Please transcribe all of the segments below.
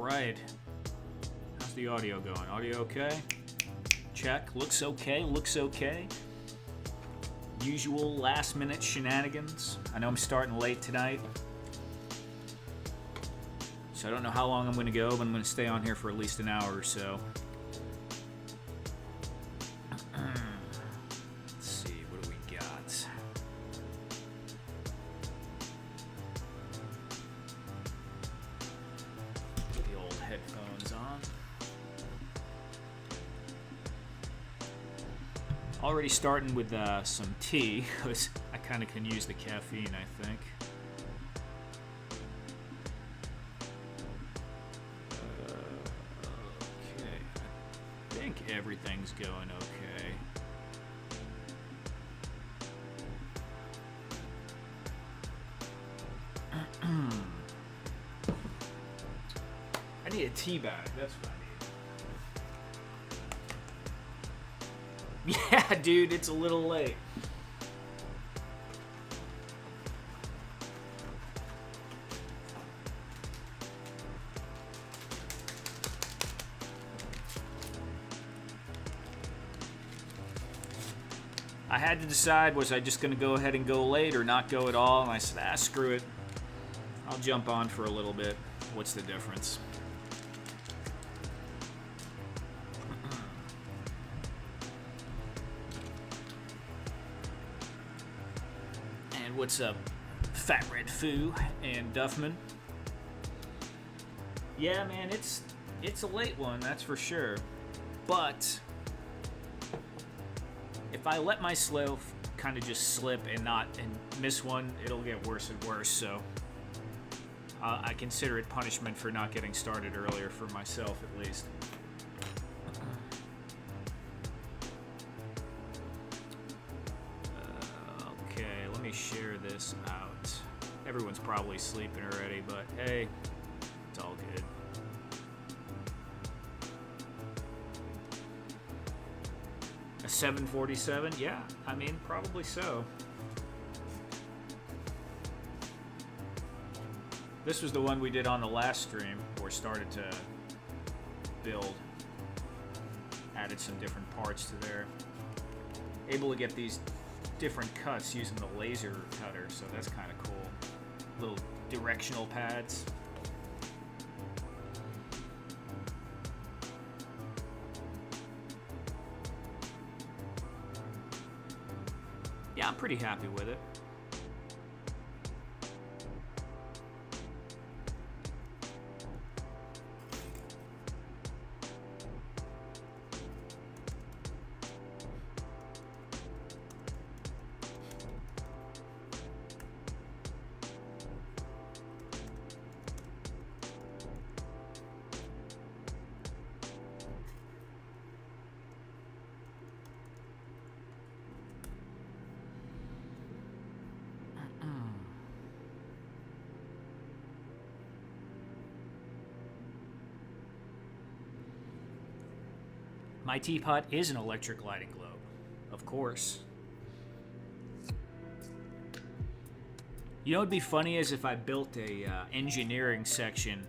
right. How's the audio going? Audio okay? Check. Looks okay. Looks okay. Usual last minute shenanigans. I know I'm starting late tonight. So I don't know how long I'm going to go, but I'm going to stay on here for at least an hour or so. Let's see, what do we got? Put the old headphones on. Already starting with some tea, because I kind of can use the caffeine, I think. Everything's going okay. I need a tea bag. That's what I need. Yeah, dude, it's a little late. I had to decide, was I just going to go ahead and go late or not go at all? And I said, screw it. I'll jump on for a little bit. What's the difference? And what's up, Fat Red Foo and Duffman? Yeah, man, it's a late one, that's for sure. But if I let myself kind of just slip and miss one, it'll get worse and worse. So I consider it punishment for not getting started earlier, for myself at least. Okay, let me share this out. Everyone's probably sleeping already, but hey, it's all good. A 747? Yeah, I mean, probably so. This was the one we did on the last stream, or started to build. Added some different parts to there. Able to get these different cuts using the laser cutter, so that's kind of cool. Little directional pads. Yeah, I'm pretty happy with it. My teapot is an electric lighting globe, of course. You know what would be funny is if I built a engineering section,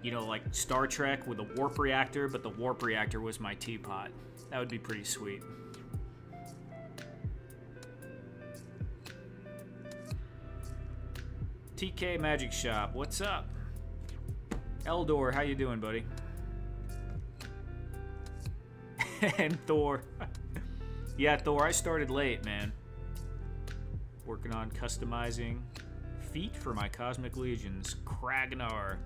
you know, like Star Trek with a warp reactor, but the warp reactor was my teapot. That would be pretty sweet. TK Magic Shop, what's up? Eldor, how you doing, buddy? And Thor. Yeah, Thor, I started late, man. Working on customizing feet for my Cosmic Legions. Kragnar.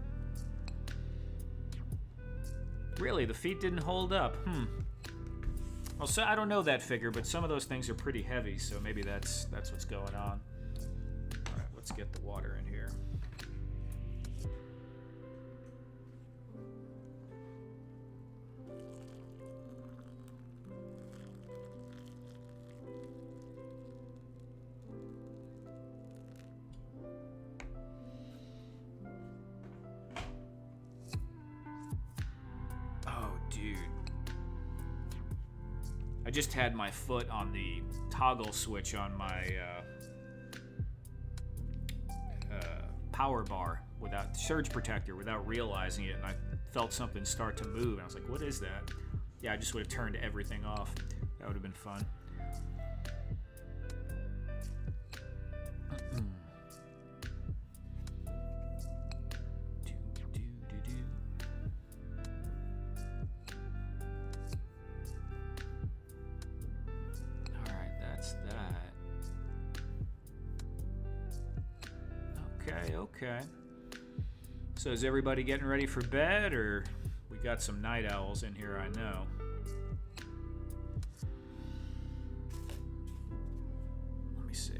Really, the feet didn't hold up. Well, so I don't know that figure, but some of those things are pretty heavy, so maybe that's what's going on. All right, let's get the water in here. I just had my foot on the toggle switch on my power bar without surge protector without realizing it, and I felt something start to move, and I was like, "What is that?" Yeah, I just would have turned everything off. That would have been fun. Alright, that's that. Okay. So is everybody getting ready for bed, or we got some night owls in here, I know. Let me see.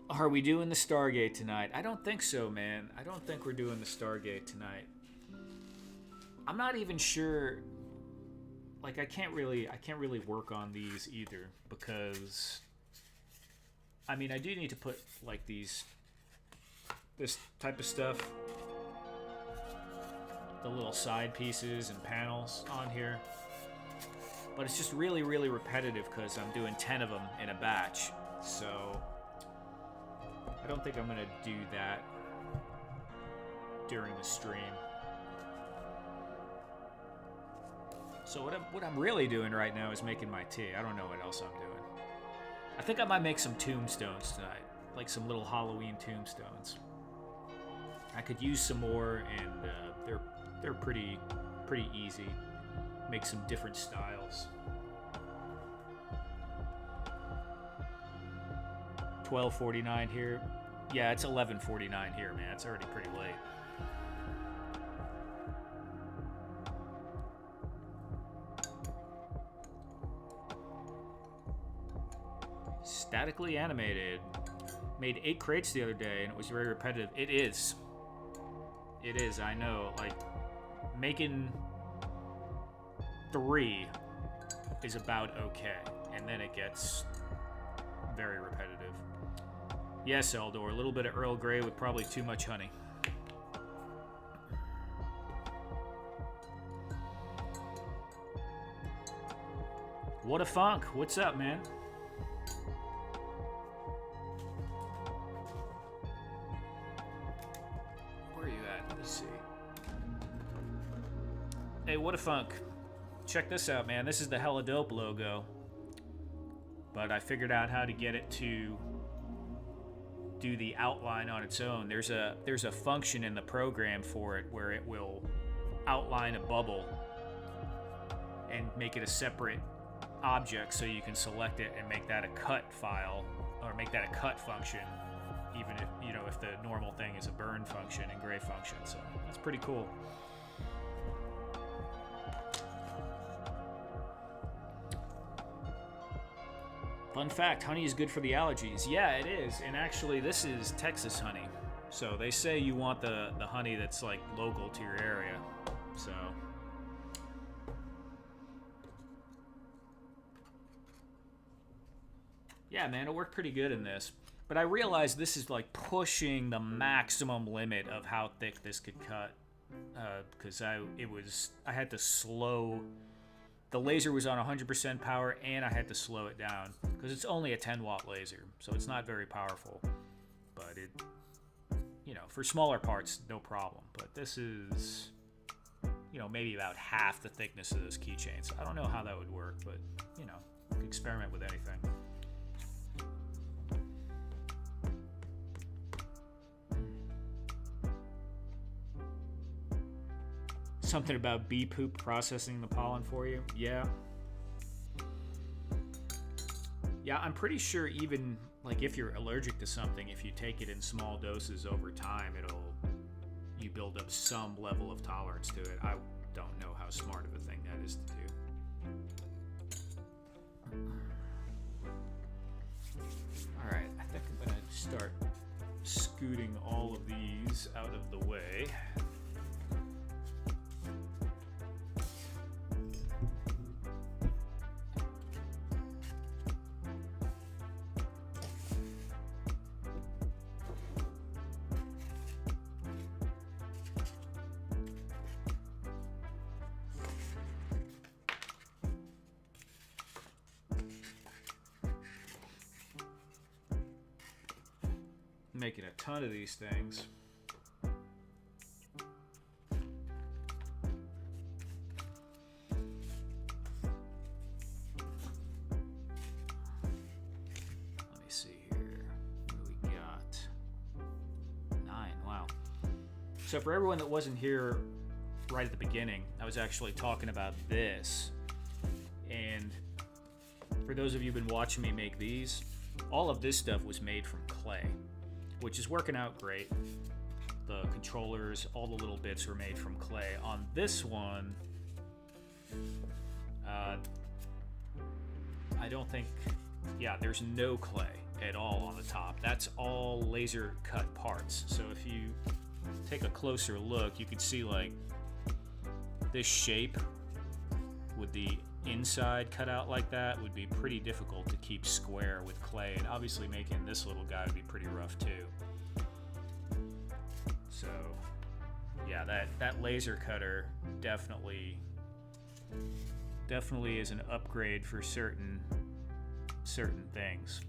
Are we doing the Stargate tonight? I don't think so, man. I don't think we're doing the Stargate tonight. I'm not even sure. Like, I can't really work on these either, because I mean, I do need to put like this type of stuff, the little side pieces and panels on here, but it's just really repetitive because I'm doing 10 of them in a batch, so I don't think I'm gonna do that during the stream. So what I'm really doing right now is making my tea. I don't know what else I'm doing. I think I might make some tombstones tonight, like some little Halloween tombstones. I could use some more, and they're pretty easy. Make some different styles. 12:49 here. Yeah, it's 11:49 here, man. It's already pretty late. Statically animated. Made 8 crates the other day, and it was very repetitive. It is, I know. Like, making 3 is about okay, and then it gets very repetitive. Yes, Eldor, a little bit of Earl Grey with probably too much honey. What a funk. What's up, man? Hey, what a funk. Check this out, man. This is the Hella Dope logo. But I figured out how to get it to do the outline on its own. There's a function in the program for it where it will outline a bubble and make it a separate object, so you can select it and make that a cut file, or make that a cut function, even if, you know, if the normal thing is a burn function and gray function. So that's pretty cool. Fun fact, honey is good for the allergies. Yeah, it is. And actually, this is Texas honey. So they say you want the honey that's like local to your area. So yeah, man, it worked pretty good in this. But I realized this is like pushing the maximum limit of how thick this could cut. Because I had to slow. The laser was on 100% power, and I had to slow it down because it's only a 10-watt laser, so it's not very powerful. But it, you know, for smaller parts, no problem. But this is, you know, maybe about half the thickness of this keychain. So I don't know how that would work, but, you know, you can experiment with anything. Something about bee poop processing the pollen for you. Yeah, I'm pretty sure even like if you're allergic to something, if you take it in small doses over time, you build up some level of tolerance to it. I don't know how smart of a thing that is to do. All right, I think I'm gonna start scooting all of these out of the way. making a ton of these things. Let me see here. What do we got? 9. Wow. So for everyone that wasn't here right at the beginning, I was actually talking about this. And for those of you who've been watching me make these, all of this stuff was made from clay, which is working out great. The controllers, all the little bits were made from clay. On this one, I don't think, yeah, there's no clay at all on the top. That's all laser cut parts. So if you take a closer look, you can see like this shape with the inside cut out like that would be pretty difficult to keep square with clay, and obviously making this little guy would be pretty rough too. So yeah, that laser cutter definitely is an upgrade for certain things.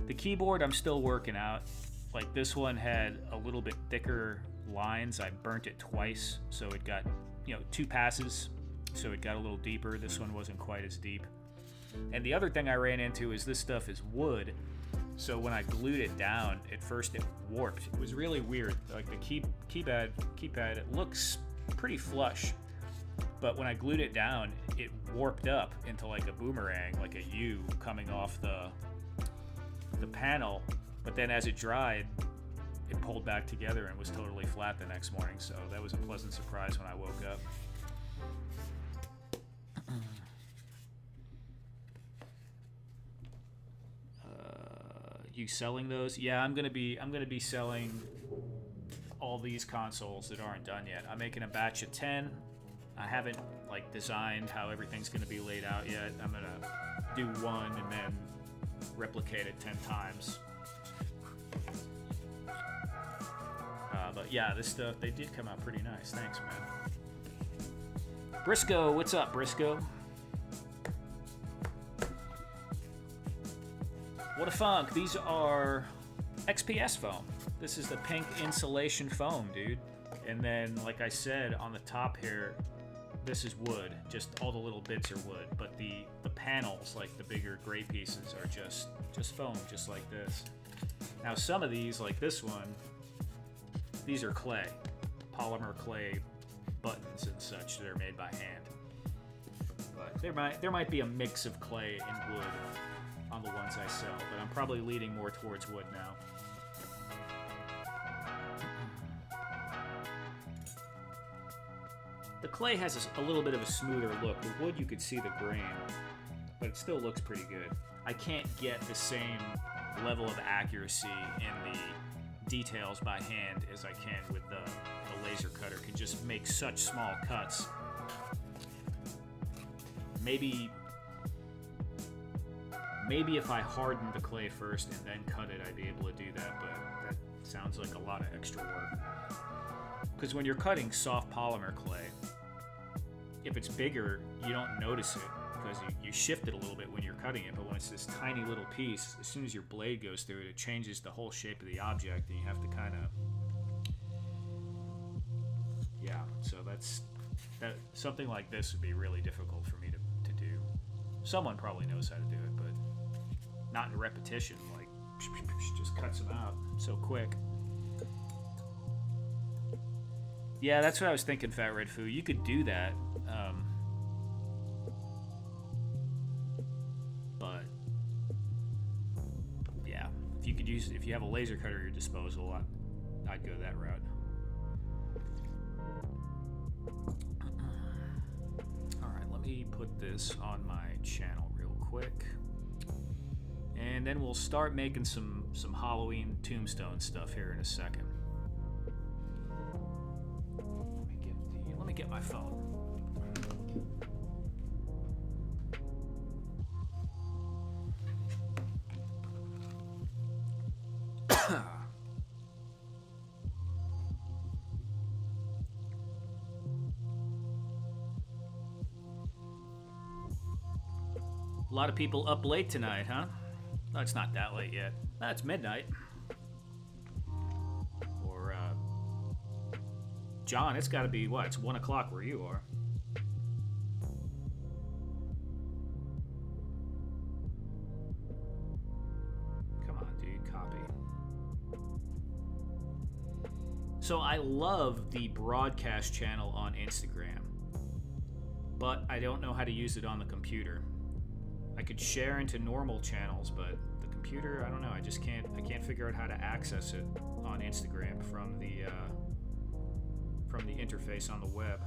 The keyboard I'm still working out. Like this one had a little bit thicker lines. I burnt it twice, so it got, 2 passes, so it got a little deeper. This one wasn't quite as deep. And the other thing I ran into is this stuff is wood, so when I glued it down, at first it warped. It was really weird. Like the keypad, it looks pretty flush, but when I glued it down, it warped up into like a boomerang, like a U coming off the panel. But then as it dried, it pulled back together and was totally flat the next morning. So that was a pleasant surprise when I woke up. You selling those? Yeah, I'm gonna be selling all these consoles that aren't done yet. I'm making a batch of 10. I haven't like designed how everything's gonna be laid out yet. I'm gonna do one and then replicate it 10 times. But yeah, this stuff, they did come out pretty nice. Thanks, man. Briscoe, what's up, Briscoe? What a funk. These are XPS foam. This is the pink insulation foam, dude. And then, like I said, on the top here, this is wood. Just all the little bits are wood. But the panels, like the bigger gray pieces, are just foam, just like this. Now, some of these, like this one, these are clay, polymer clay buttons and such that are made by hand. But there might be a mix of clay and wood on the ones I sell, but I'm probably leaning more towards wood now. The clay has a little bit of a smoother look. The wood, you could see the grain, but it still looks pretty good. I can't get the same level of accuracy in the details by hand as I can with the laser cutter. Can just make such small cuts. Maybe if I hardened the clay first and then cut it, I'd be able to do that, but that sounds like a lot of extra work. Because when you're cutting soft polymer clay, if it's bigger, you don't notice it because you shift it a little bit when you're cutting it, but when it's this tiny little piece, as soon as your blade goes through it, it changes the whole shape of the object, and you have to kind of... Yeah, so that something like this would be really difficult for me to do. Someone probably knows how to do it, but not in repetition, like just cuts them out so quick. Yeah, that's what I was thinking, Fat Red Foo. You could do that, but yeah, if you have a laser cutter at your disposal, I'd go that route. All right, let me put this on my channel real quick, and then we'll start making some Halloween tombstone stuff here in a second. Let me get my phone. A lot of people up late tonight, huh? No, it's not that late yet. No, it's midnight. John, it's got to be what? It's 1 o'clock where you are. Come on, dude, copy. So I love the broadcast channel on Instagram, but I don't know how to use it on the computer. I could share into normal channels, but the computer, I don't know. I can't figure out how to access it on Instagram from the interface on the web.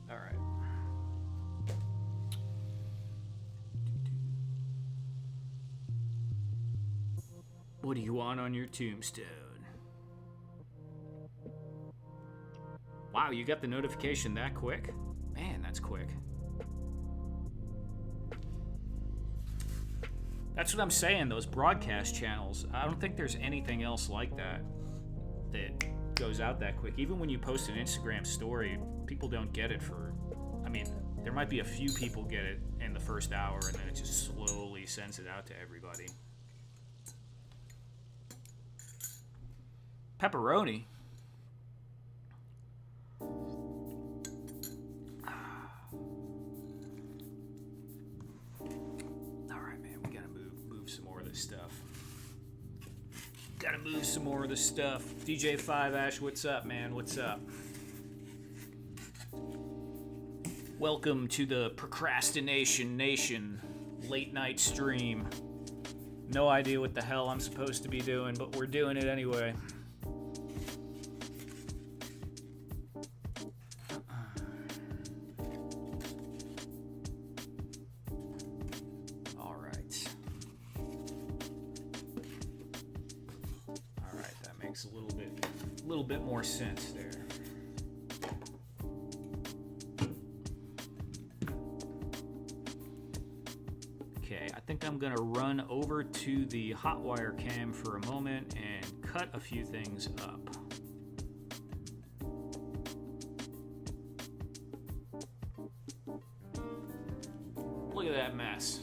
All right. What do you want on your tombstone? Wow, you got the notification that quick? Man, that's quick. That's what I'm saying, those broadcast channels. I don't think there's anything else like that that goes out that quick. Even when you post an Instagram story, people don't get it for... I mean, there might be a few people get it in the first hour, and then it just slowly sends it out to everybody. Pepperoni? Gotta move some more of this stuff. DJ 5 Ash, what's up, man? What's up? Welcome to the Procrastination Nation late night stream. No idea what the hell I'm supposed to be doing, but we're doing it anyway. A little bit more sense there. Okay, I think I'm gonna run over to the Hotwire cam for a moment and cut a few things up. Look at that mess.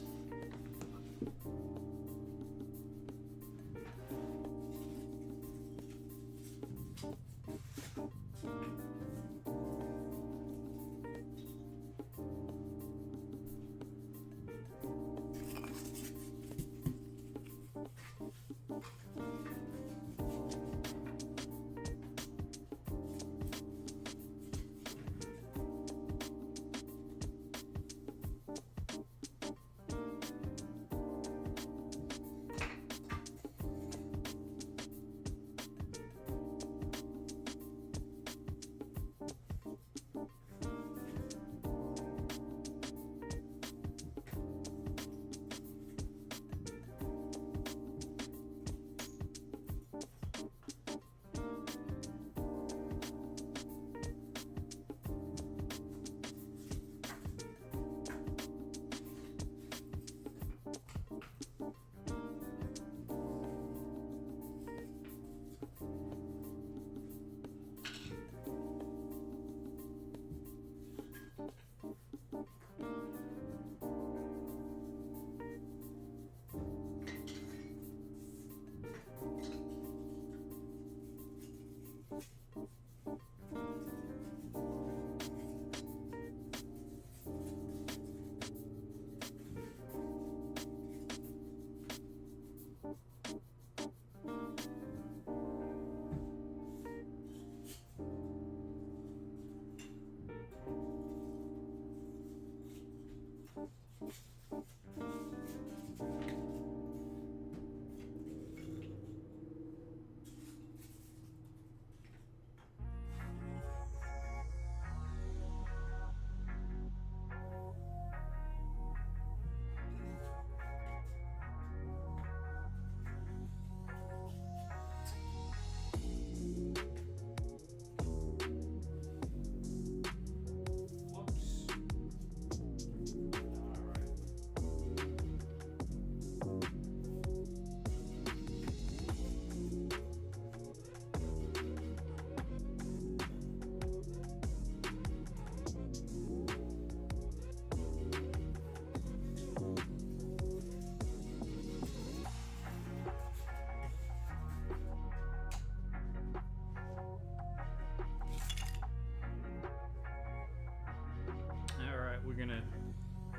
gonna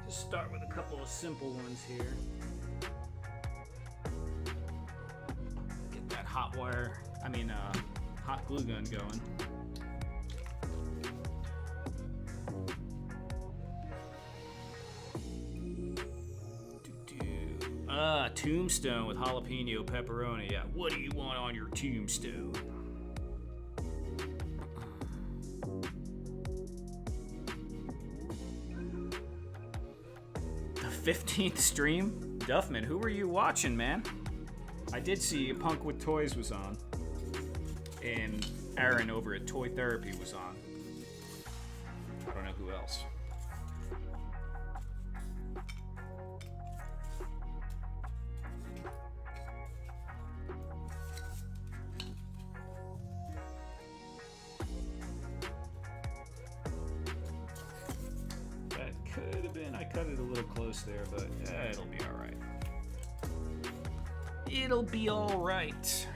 just start with a couple of simple ones here. Get that hot glue gun going. Tombstone with jalapeno pepperoni. Yeah, what do you want on your tombstone? The 15th stream? Duffman, who were you watching, man? I did see Punk with Toys was on. And Aaron over at Toy Therapy was on. I don't know who else. There, but it'll be all right. It'll be all right.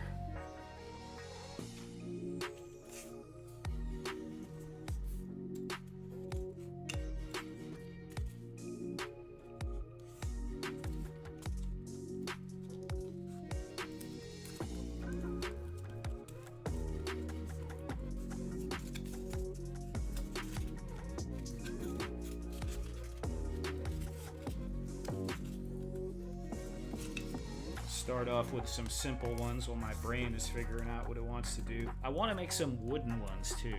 Start off with some simple ones while my brain is figuring out what it wants to do. I want to make some wooden ones too.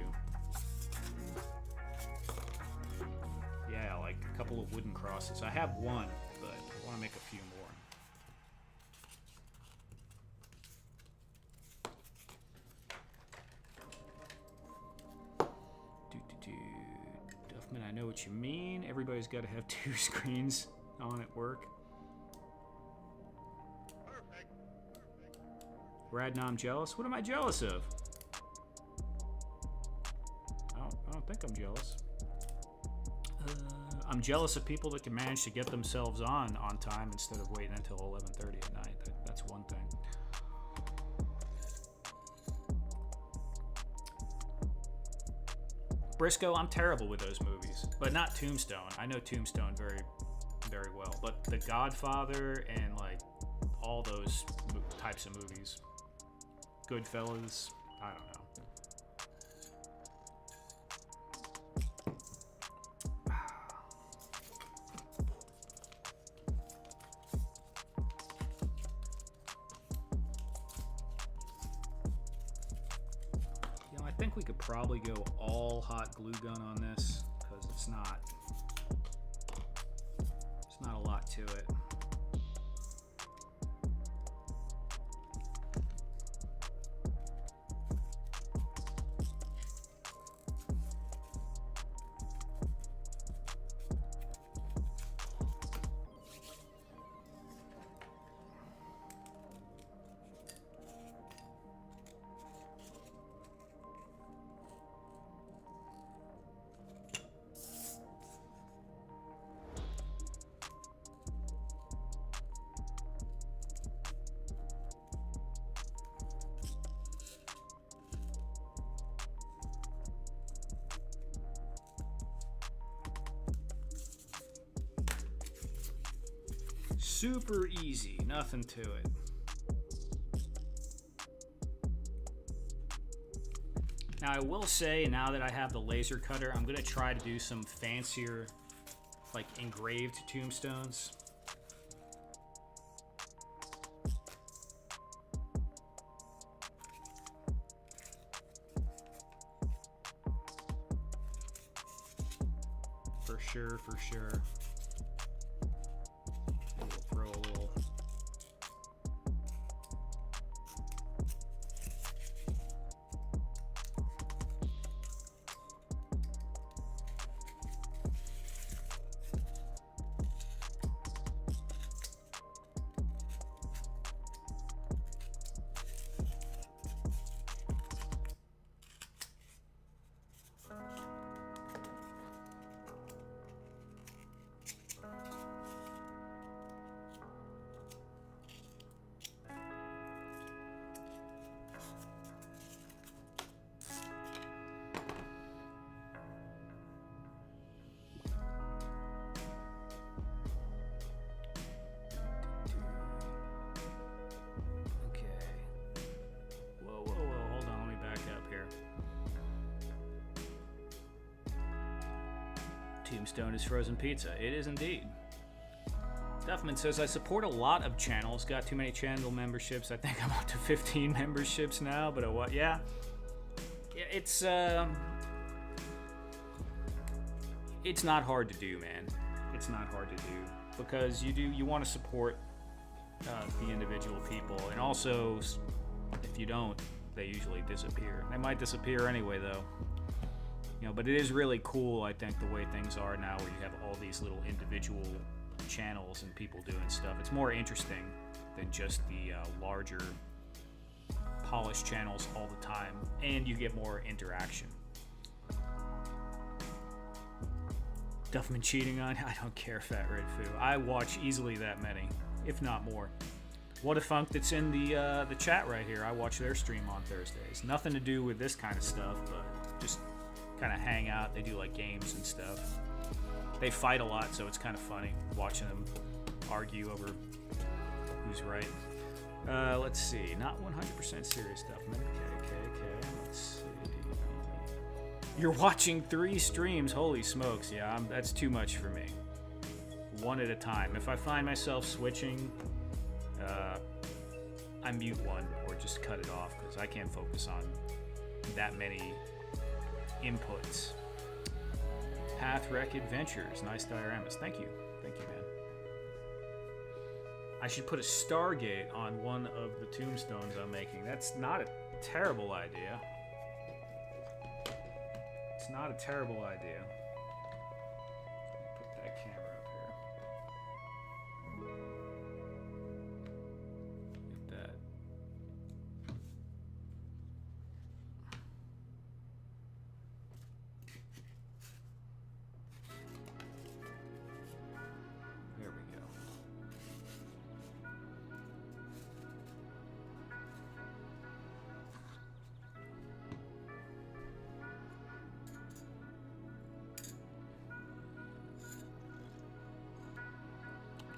Yeah, like a couple of wooden crosses. I have one, but I want to make a few more. Duffman, I know what you mean. Everybody's got to have 2 screens on at work. Radna, I'm jealous. What am I jealous of? I don't think I'm jealous. I'm jealous of people that can manage to get themselves on time instead of waiting until 11:30 at night. That's one thing. Briscoe, I'm terrible with those movies, but not Tombstone. I know Tombstone very, very well, but The Godfather and like all those types of movies. Goodfellas, I don't know. You know, I think we could probably go all hot glue gun on this because it's not a lot to it. Super easy, nothing to it. Now I will say, now that I have the laser cutter, I'm gonna try to do some fancier, like engraved tombstones. For sure, for sure. Tombstone is frozen pizza. It is indeed. Duffman says, I support a lot of channels. Got too many channel memberships. I think I'm up to 15 memberships now, but what? Yeah. It's not hard to do, man. It's not hard to do because you want to support the individual people, and also if you don't, they usually disappear. They might disappear anyway, though. But it is really cool, I think, the way things are now, where you have all these little individual channels and people doing stuff. It's more interesting than just the larger polished channels all the time, and you get more interaction. Duffman cheating on? I don't care, Fat Red Foo. I watch easily that many, if not more. What a Funk that's in the chat right here. I watch their stream on Thursdays. Nothing to do with this kind of stuff, but just kind of hang out. They do like games and stuff. They fight a lot, so it's kind of funny watching them argue over who's right. Let's see. Not 100% serious stuff. Okay. Let's see. You're watching 3 streams. Holy smokes. Yeah, that's too much for me. One at a time. If I find myself switching, I mute one or just cut it off because I can't focus on that many inputs. Pathwreck Adventures. Nice dioramas. Thank you, man. I should put a Stargate on one of the tombstones I'm making. That's not a terrible idea. It's not a terrible idea. Put that camera up here. Get that. There we go.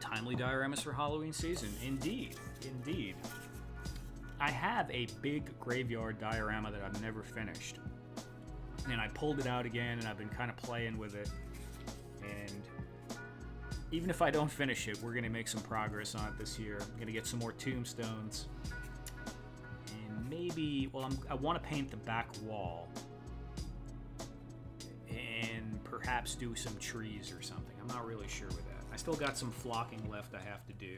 Timely dioramas for Halloween season. Indeed. I have a big graveyard diorama that I've never finished. And I pulled it out again, and I've been kind of playing with it. And even if I don't finish it, we're going to make some progress on it this year. I'm going to get some more tombstones. And maybe, I want to paint the back wall. And perhaps do some trees or something. I'm not really sure with that. I still got some flocking left I have to do.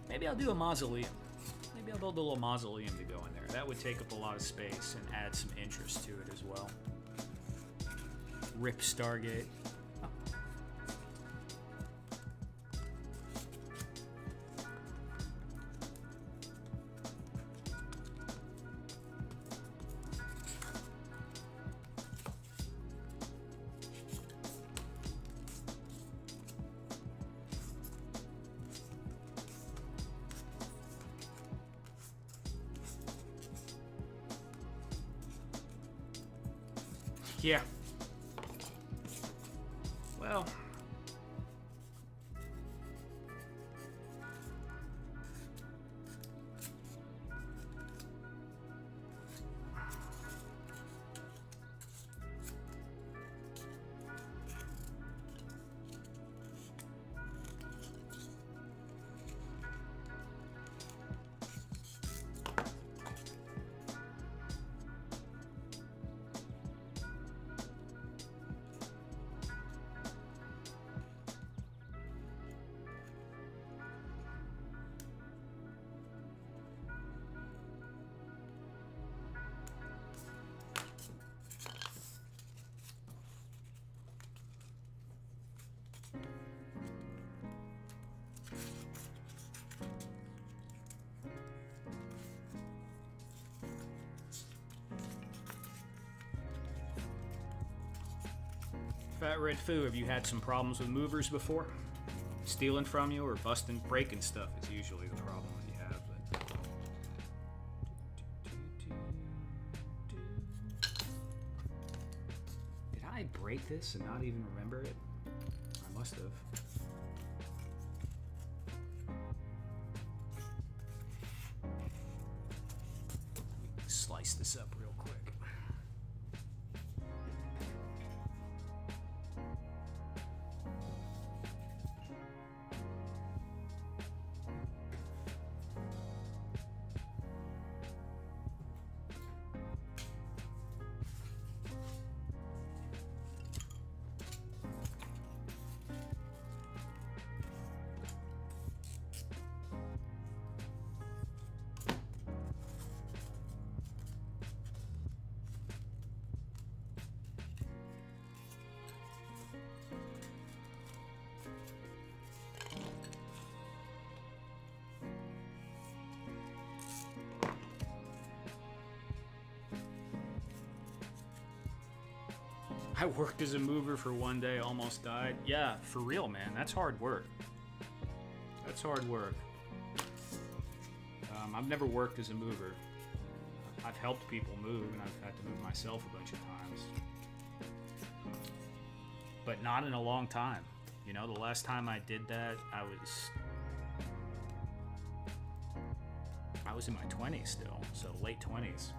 Maybe I'll do a mausoleum. Maybe I'll build a little mausoleum to go in there. That would take up a lot of space and add some interest to it as well. Rip Stargate. Yeah. Well. Fat Red Foo, have you had some problems with movers before? Stealing from you or breaking stuff is usually the problem that you have. But... Did I break this and not even remember it? I must have. Slice this up real quick. I worked as a mover for one day, almost died. Yeah, for real, man. That's hard work. That's hard work. I've never worked as a mover. I've helped people move, and I've had to move myself a bunch of times. But not in a long time. You know, the last time I did that, I was in my 20s still, so late 20s.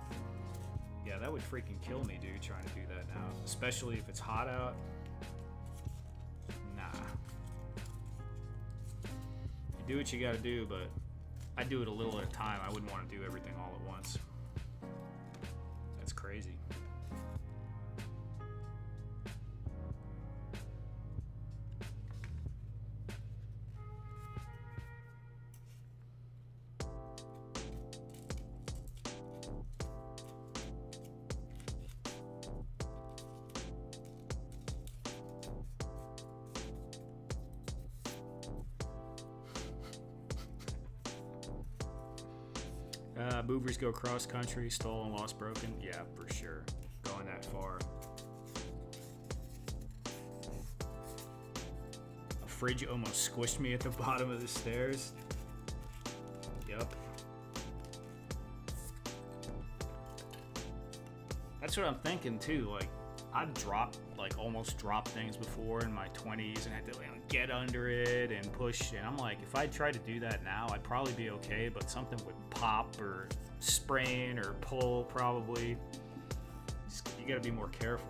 Yeah, that would freaking kill me, dude, trying to do that now. Especially if it's hot out. Nah. You do what you gotta do, but I do it a little at a time. I wouldn't want to do everything all at once. That's crazy. Movers go cross country, stolen, lost, broken. Yeah, for sure. Going that far. A fridge almost squished me at the bottom of the stairs. Yup. That's what I'm thinking too. Like, I've almost dropped things before in my 20s and had to get under it and push. And I'm like, if I tried to do that now, I'd probably be okay, but something would pop or sprain or pull probably. You gotta be more careful.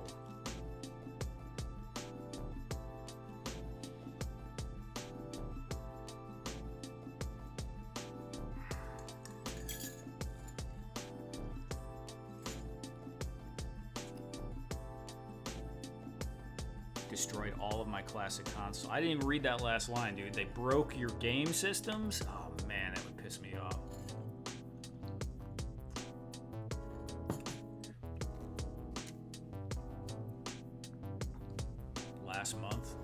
Destroyed all of my classic console. I didn't even read that last line, dude. They broke your game systems? Oh man, that would piss me off. Last month.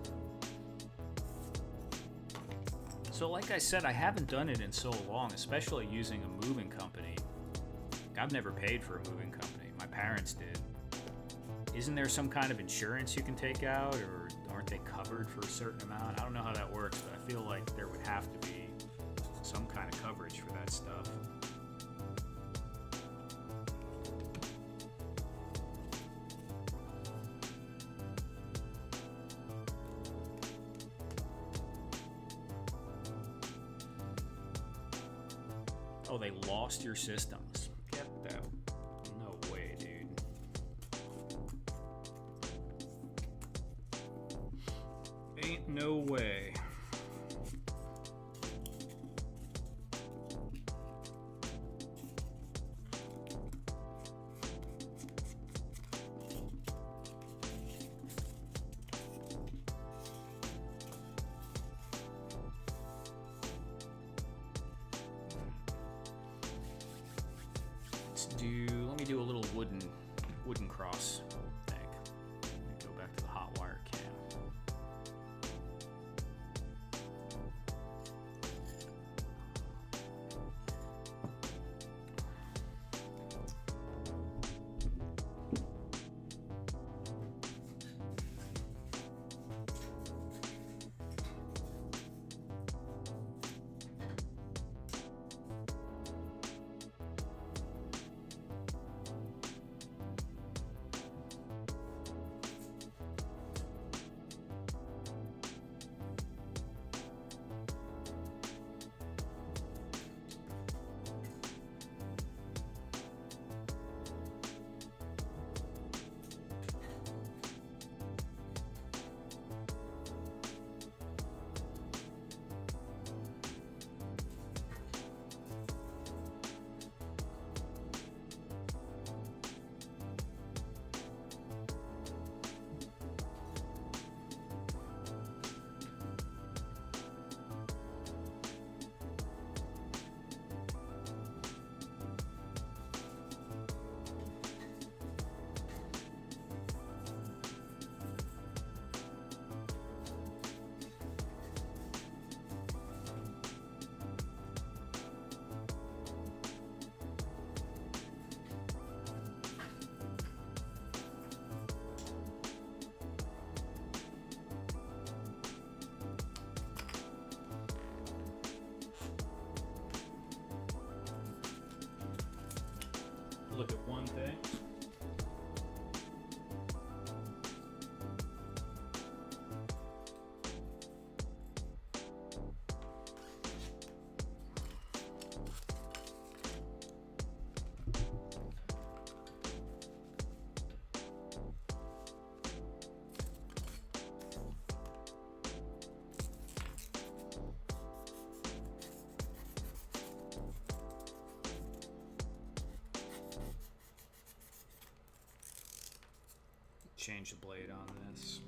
So like I said, I haven't done it in so long, especially using a moving company. I've never paid for a moving company. My parents did. Isn't there some kind of insurance you can take out, or aren't they covered for a certain amount? I don't know how that works, but I feel like there would have to be some kind of coverage for that stuff. Oh, they lost your systems. Get that. No way, dude. Ain't no way. Let me do a little wooden cross thing. Go back to the hot wire cam. look at one thing. Change the blade on this.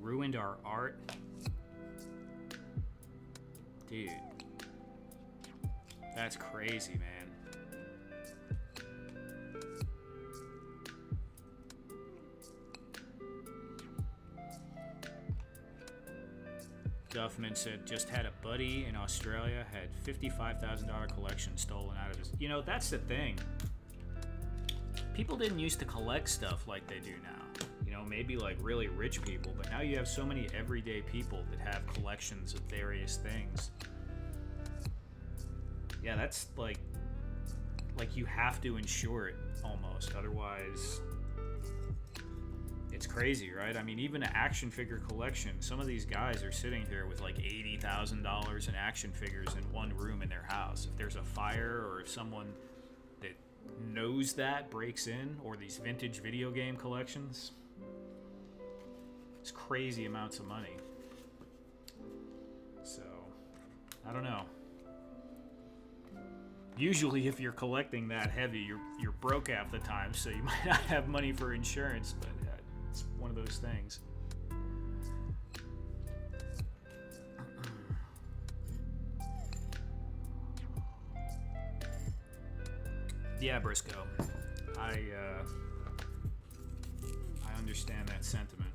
Ruined our art? Dude. That's crazy, man. Duffman said, just had a buddy in Australia, had $55,000 collection stolen out of his... You know, that's the thing. People didn't used to collect stuff like they do now. You know, maybe like really rich people, but now you have so many everyday people that have collections of various things. Yeah, that's like you have to insure it almost, otherwise... It's crazy, right? I mean, even an action figure collection, some of these guys are sitting here with like $80,000 in action figures in one room in their house. If there's a fire or if someone that knows that breaks in, or these vintage video game collections, it's crazy amounts of money. So, I don't know. Usually if you're collecting that heavy, you're broke half the time, so you might not have money for insurance, but it's one of those things. Yeah, Briscoe. I understand that sentiment.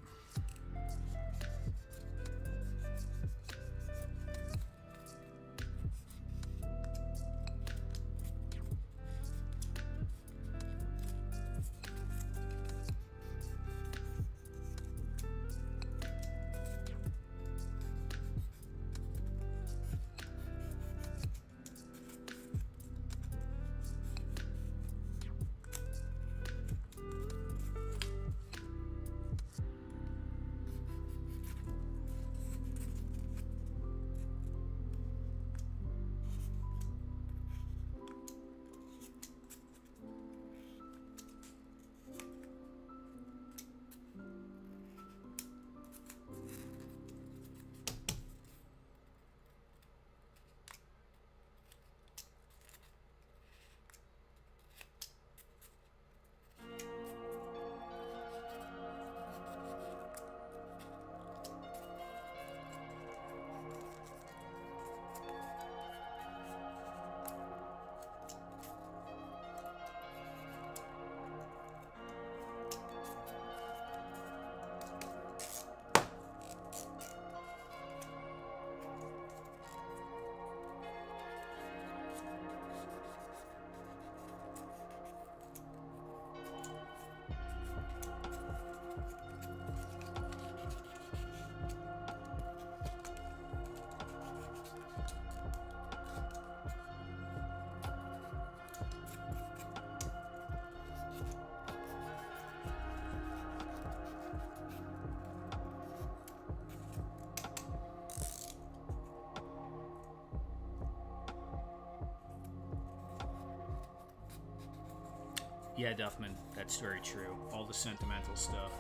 Yeah, Duffman, that's very true. All the sentimental stuff.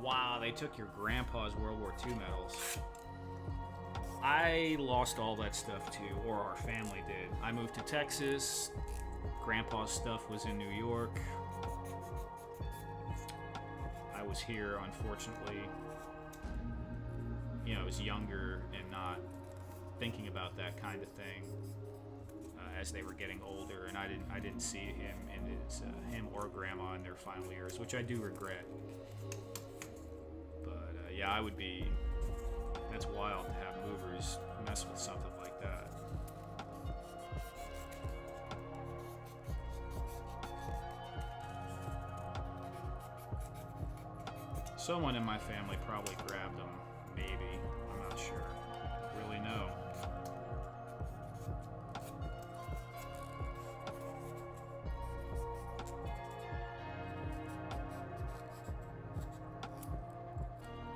Wow, they took your grandpa's World War II medals. I lost all that stuff too, or our family did. I moved to Texas. Grandpa's stuff was in New York. I was here, unfortunately. You know, I was younger and not thinking about that kind of thing as they were getting older, and I didn't see him and him or grandma in their final years, which I do regret. yeah, I would be. That's wild to have movers mess with something like that. Someone in my family probably grabbed them, maybe. I'm not sure. Really know.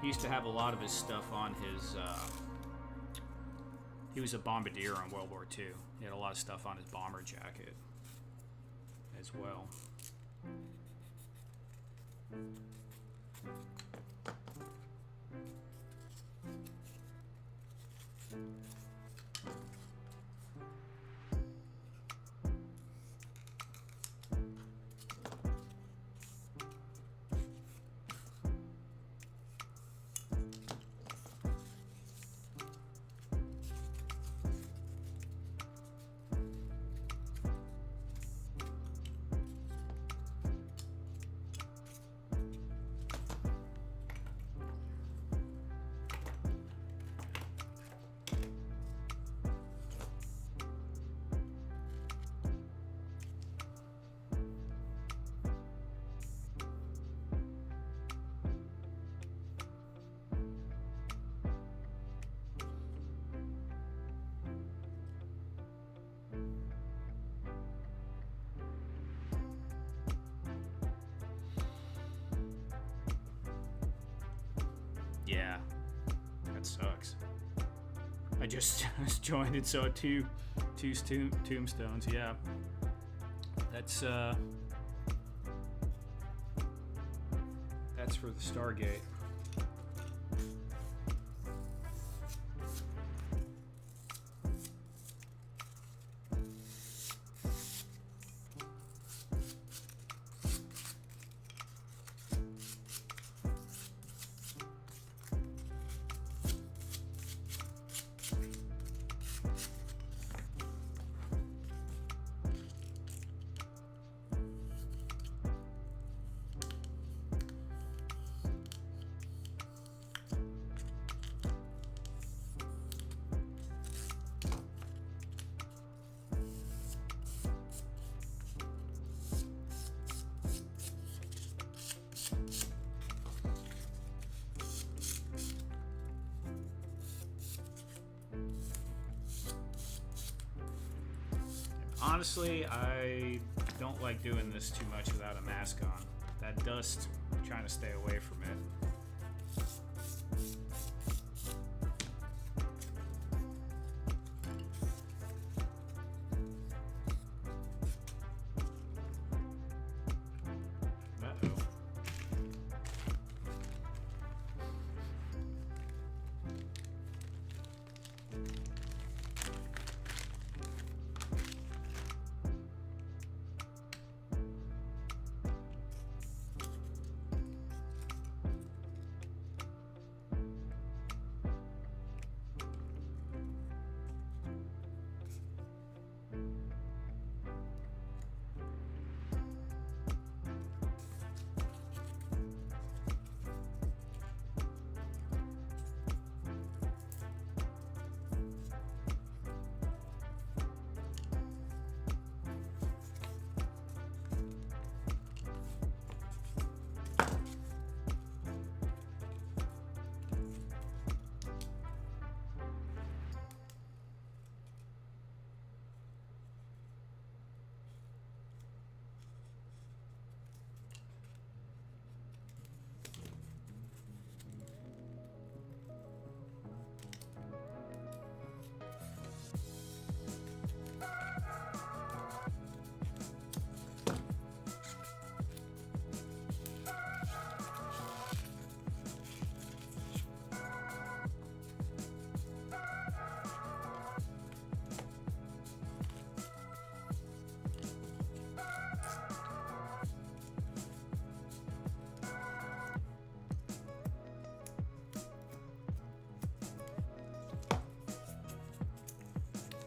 He used to have a lot of his stuff on his, he was a bombardier in World War II. He had a lot of stuff on his bomber jacket as well. Yeah, that sucks. I just joined and saw two tombstones. Yeah, that's for the Stargate. Honestly, I don't like doing this too much without a mask on. That dust, I'm trying to stay away from it.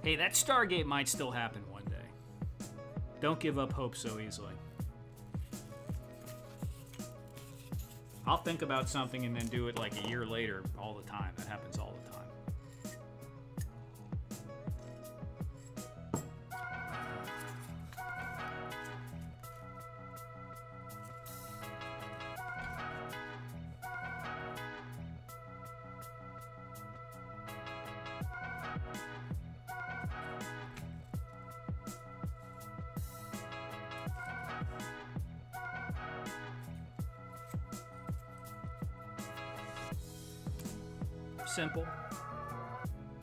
Hey, that Stargate might still happen one day. Don't give up hope so easily. I'll think about something and then do it like a year later all the time. That happens all the time. Simple,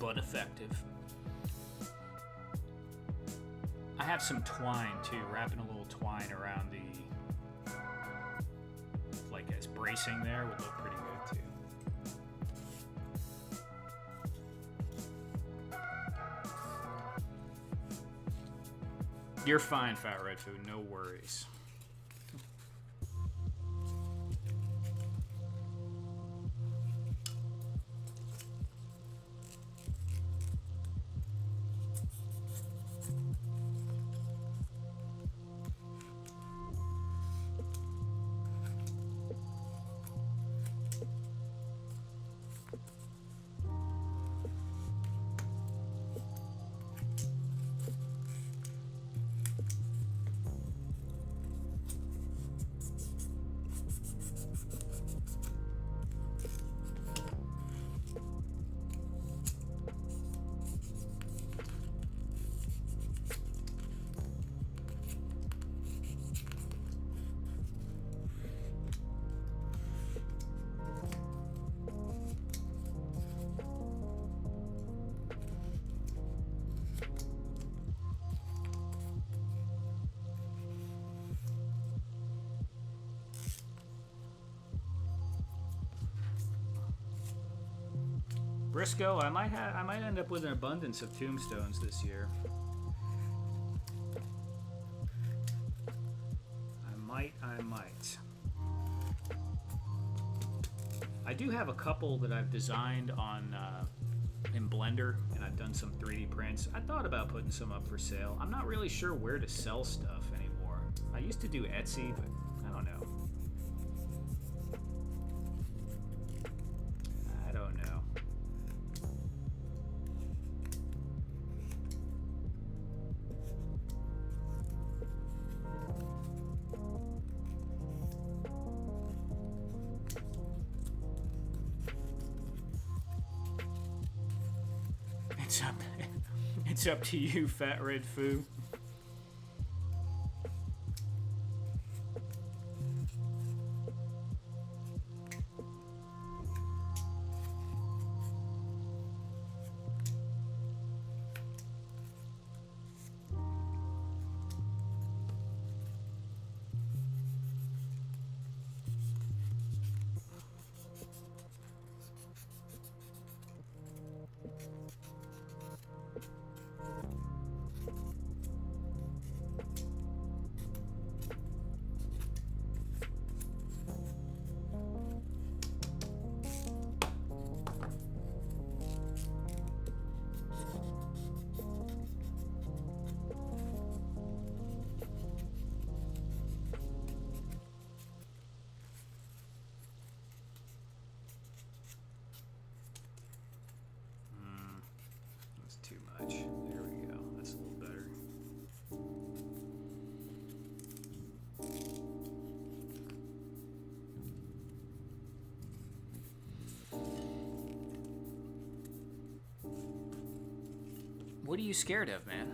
but effective. I have some twine too, wrapping a little twine around the, like as bracing there would look pretty good too. You're fine, Fat Red Food, no worries. Briscoe, I might end up with an abundance of tombstones this year. I might. I do have a couple that I've designed on in Blender, and I've done some 3D prints. I thought about putting some up for sale. I'm not really sure where to sell stuff anymore. I used to do Etsy, but I don't know. It's up to you, Fat Red Foo. Too much. There we go. That's a little better. What are you scared of, man?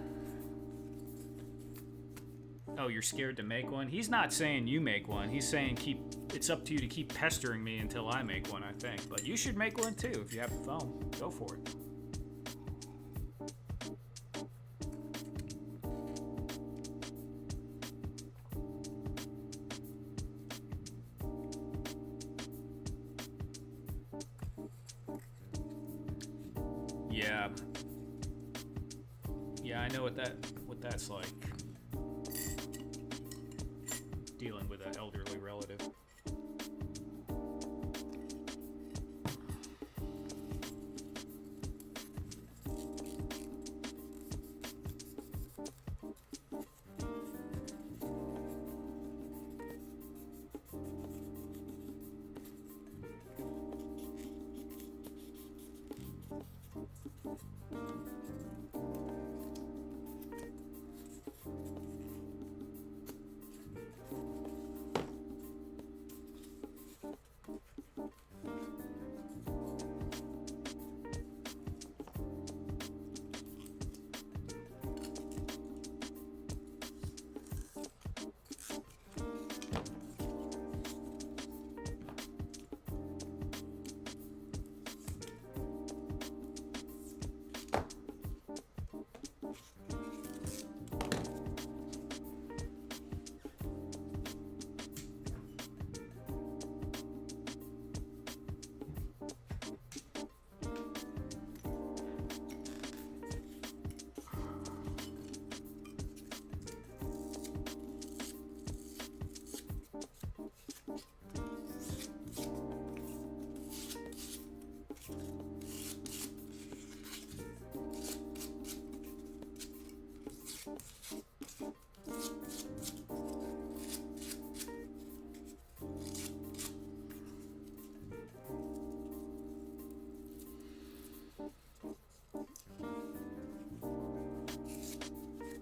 Oh, you're scared to make one? He's not saying you make one. He's saying it's up to you to keep pestering me until I make one, I think. But you should make one too if you have the phone. Go for it. Yeah, I know what that's like. Dealing with an elderly relative.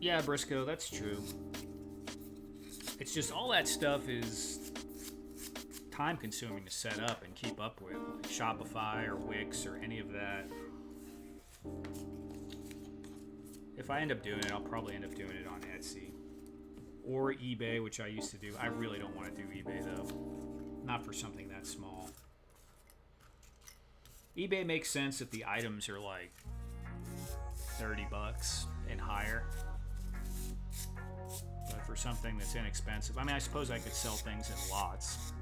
Yeah, Briscoe, that's true. It's just all that stuff is time consuming to set up and keep up with. Like Shopify or Wix or any of that. If I end up doing it, I'll probably end up doing it on Etsy. Or eBay, which I used to do. I really don't want to do eBay though. Not for something that small. eBay makes sense if the items are like $30 and higher. But for something that's inexpensive, I mean, I suppose I could sell things in lots.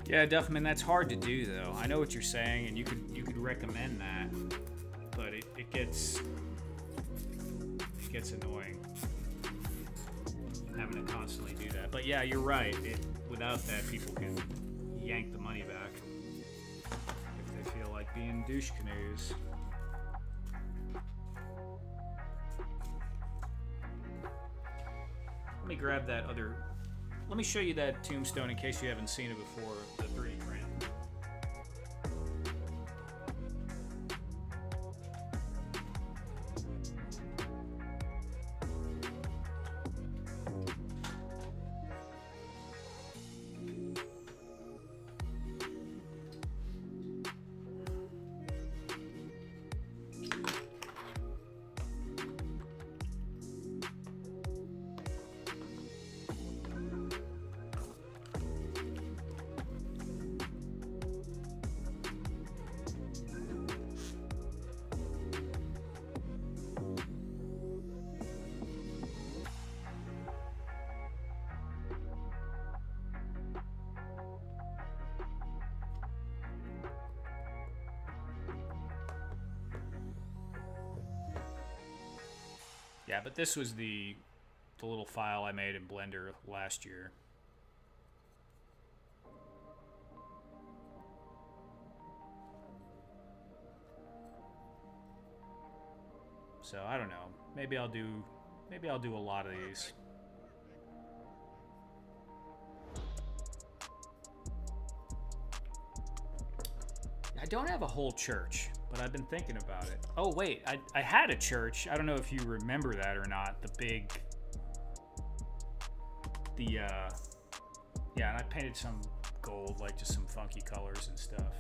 Yeah, Duffman, that's hard to do though. I know what you're saying, and you could recommend that, but it gets annoying having to constantly do that. But yeah, you're right. Without that, people can yank the money back if they feel like being douche canoes. Let me grab that other. Let me show you that tombstone in case you haven't seen it before, the 3 grand. Yeah, but this was the little file I made in Blender last year. So I don't know. Maybe I'll do a lot of these. I don't have a whole church, but I've been thinking about it. Oh wait, I had a church. I don't know if you remember that or not. Yeah, and I painted some gold, like just some funky colors and stuff.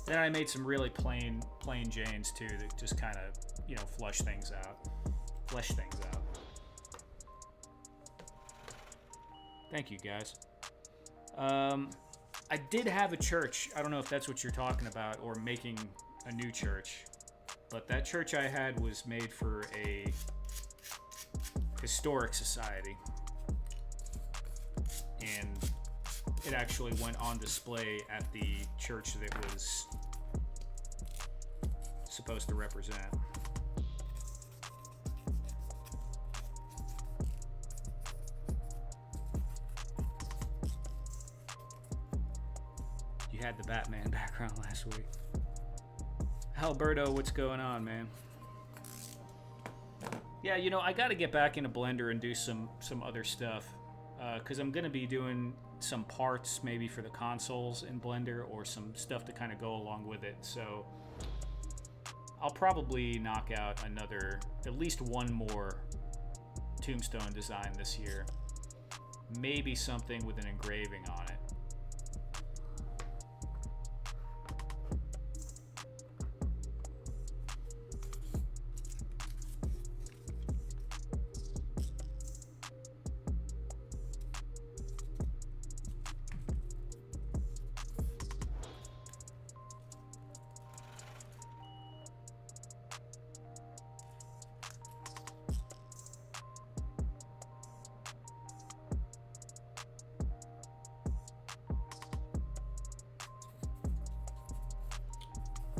Then I made some really plain Janes too that just kind of, flesh things out. Thank you guys. I did have a church. I don't know if that's what you're talking about, or making a new church. But that church I had was made for a historic society. And it actually went on display at the church that it was supposed to represent. You had the Batman background last week. Alberto, what's going on, man? Yeah, I got to get back into Blender and do some other stuff. Because I'm going to be doing some parts maybe for the consoles in Blender, or some stuff to kind of go along with it. So I'll probably knock out at least one more tombstone design this year. Maybe something with an engraving on it.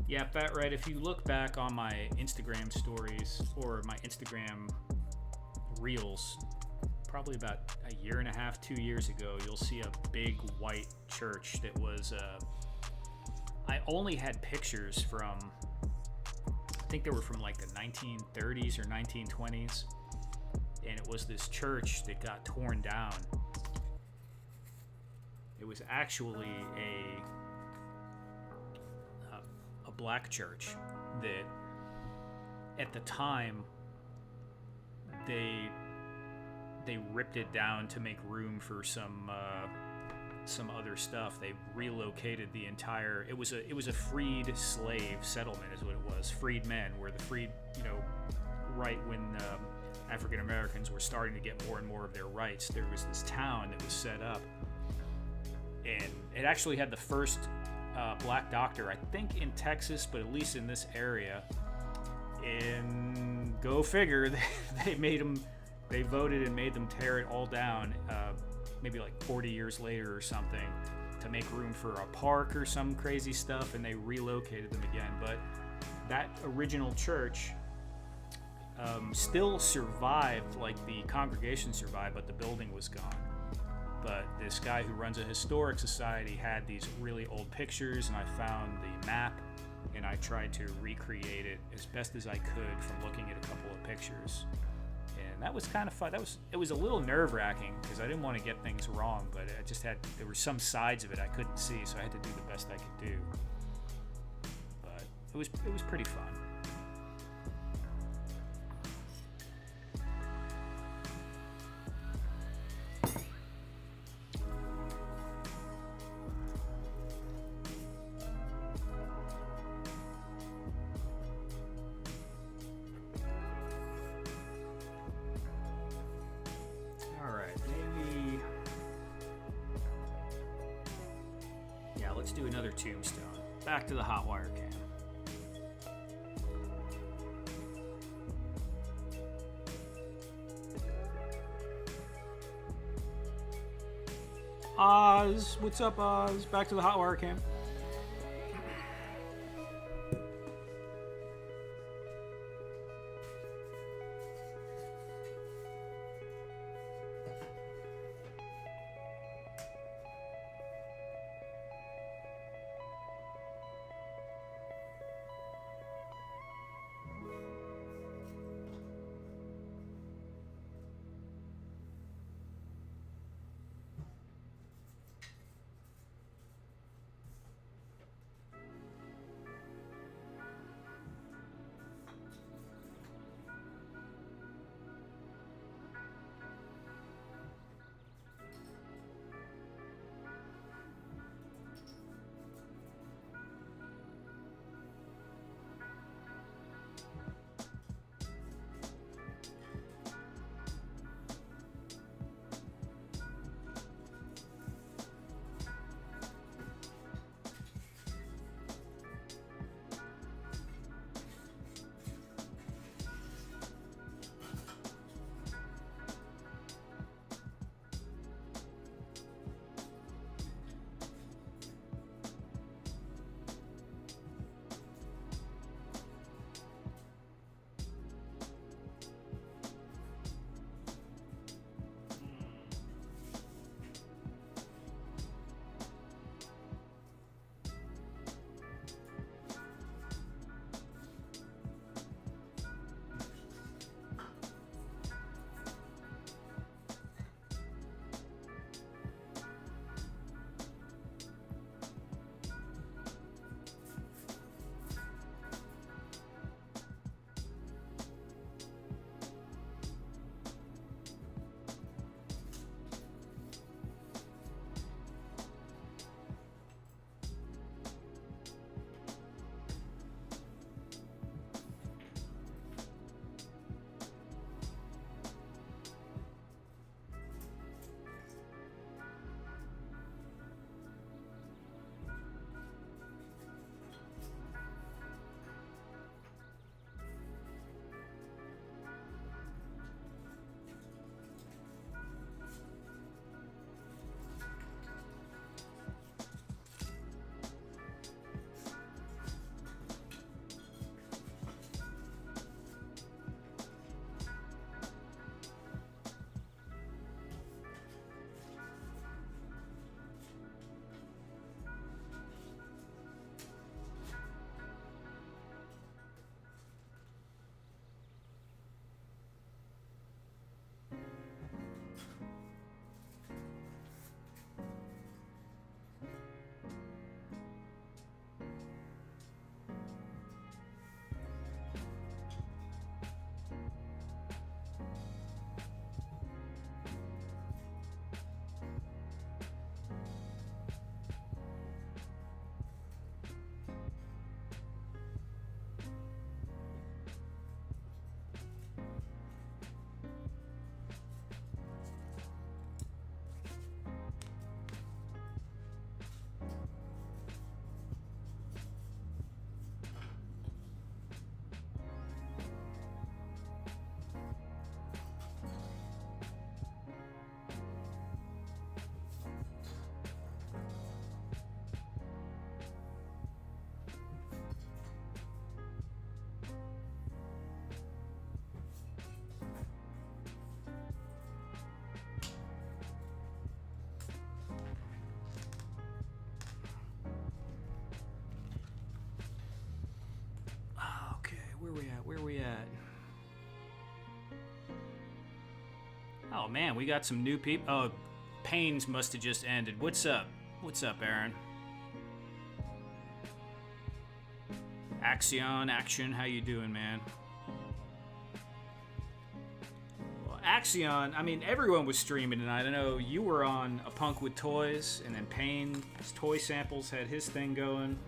Yeah, Fat Red, if you look back on my Instagram stories or my Instagram reels, probably about a year and a half, 2 years ago, you'll see a big white church that was. I only had pictures from, I think they were from like the 1930s or 1920s, and it was this church that got torn down. It was actually a black church that at the time they ripped it down to make room for some other stuff. They relocated the entire. It was a freed slave settlement, is what it was. Freed men, where the freed, right when African Americans were starting to get more and more of their rights, there was this town that was set up, and it actually had the first black doctor, I think, in Texas, but at least in this area. And go figure, they voted and made them tear it all down, maybe like 40 years later or something, to make room for a park or some crazy stuff, and they relocated them again. But that original church still survived, like the congregation survived, but the building was gone. But this guy who runs a historic society had these really old pictures, and I found the map, and I tried to recreate it as best as I could from looking at a couple of pictures. And that was kind of fun. It was a little nerve-wracking because I didn't want to get things wrong, but there were some sides of it I couldn't see, so I had to do the best I could do. But it was pretty fun. Let's do another tombstone. Back to the hot wire cam. Oz, what's up, Oz? Back to the hot wire cam. Where we at? Oh man, we got some new people. Oh, Pains must have just ended. What's up? What's up, Aaron? Action, how you doing, man? Well, Axion, I mean, everyone was streaming tonight. I know you were on A Punk with Toys, and then Pain's Toy Samples had his thing going.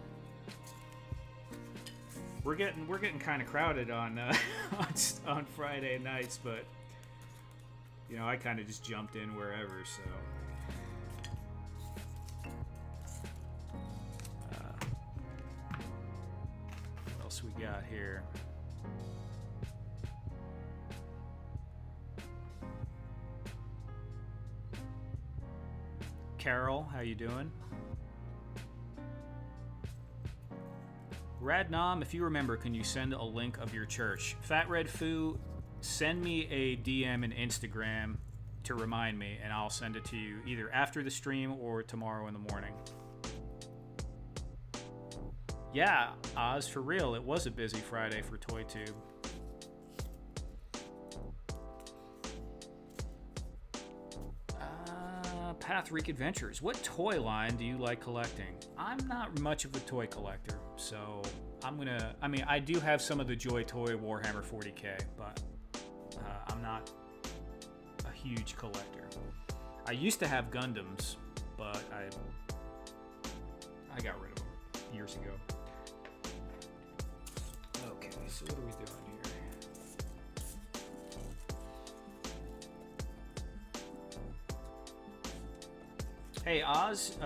We're getting kind of crowded on on Friday nights, but you know, I kind of just jumped in wherever, so. What else we got here? Carol, how you doing? Radnom, if you remember, can you send a link of your church? Fat Red Foo, send me a DM in Instagram to remind me, and I'll send it to you either after the stream or tomorrow in the morning. Yeah, Oz, for real, it was a busy Friday for ToyTube. Pathrick Adventures. What toy line do you like collecting? I'm not much of a toy collector, so I do have some of the Joy Toy Warhammer 40K, but I'm not a huge collector. I used to have Gundams, but I got rid of them years ago. Okay, so what are we doing here? Hey, Oz,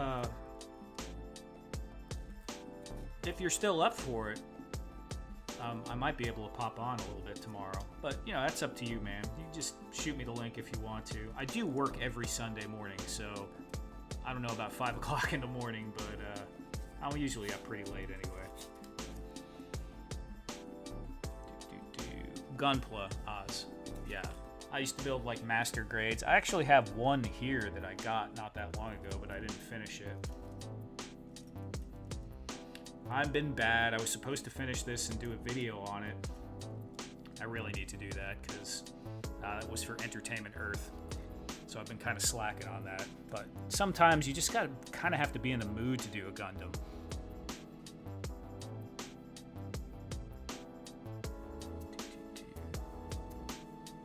if you're still up for it, I might be able to pop on a little bit tomorrow. But, you know, that's up to you, man. You just shoot me the link if you want to. I do work every Sunday morning, so I don't know about 5 o'clock in the morning, but I'm usually up pretty late anyway. Gunpla, Oz. Yeah. I used to build, like, master grades. I actually have one here that I got not that long ago, but I didn't finish it. I've been bad. I was supposed to finish this and do a video on it. I really need to do that, because it was for Entertainment Earth. So I've been kind of slacking on that. But sometimes you just gotta kind of have to be in the mood to do a Gundam.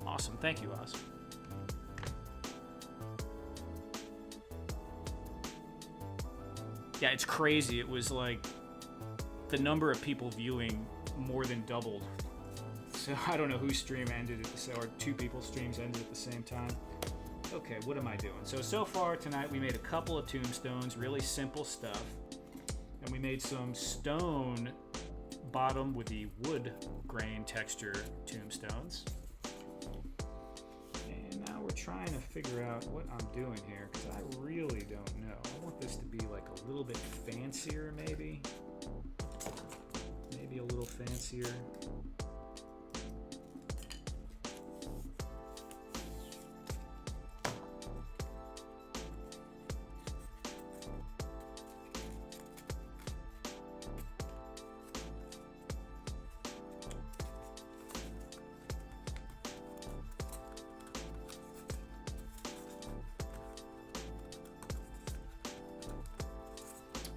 Awesome. Thank you, Oz. Yeah, it's crazy. It was like the number of people viewing more than doubled. So I don't know whose stream ended at the or two people's streams ended at the same time. Okay, what am I doing? So far tonight we made a couple of tombstones, really simple stuff. And we made some stone bottom with the wood grain texture tombstones. We're trying to figure out what I'm doing here, because I really don't know. I want this to be like a little bit fancier, maybe a little fancier.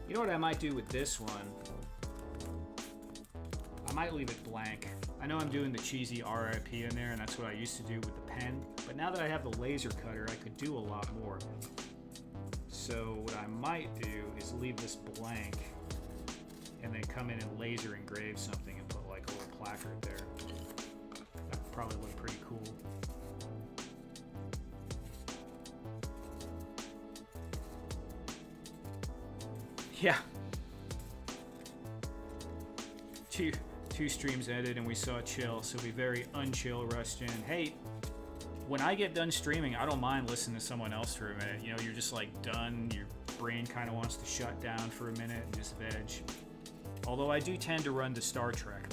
You know what I might do with this one? I might leave it blank. I know I'm doing the cheesy RIP in there, and that's what I used to do with the pen. But now that I have the laser cutter, I could do a lot more. So what I might do is leave this blank, and then come in and laser engrave something and put like a little placard there. That would probably look pretty cool. Yeah. Two streams ended and we saw chill, so be very unchill, Rushton. Hey, when I get done streaming, I don't mind listening to someone else for a minute. You know, you're just like done, your brain kind of wants to shut down for a minute and just veg. Although I do tend to run to Star Trek.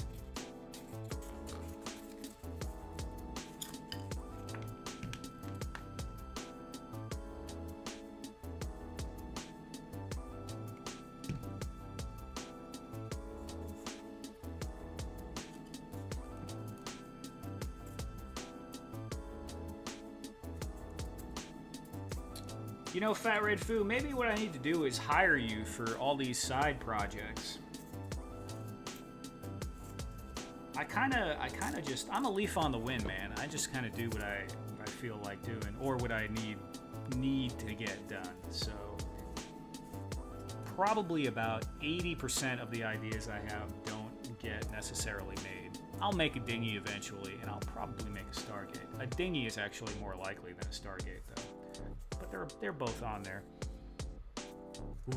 You know, Fat Red Foo, maybe what I need to do is hire you for all these side projects. I kind of just, I'm a leaf on the wind, man. I just kind of do what I feel like doing, or what I need to get done. So probably about 80% of the ideas I have don't get necessarily made. I'll make a dinghy eventually, and I'll probably make a Stargate. A dinghy is actually more likely than a Stargate, though. But they're both on there.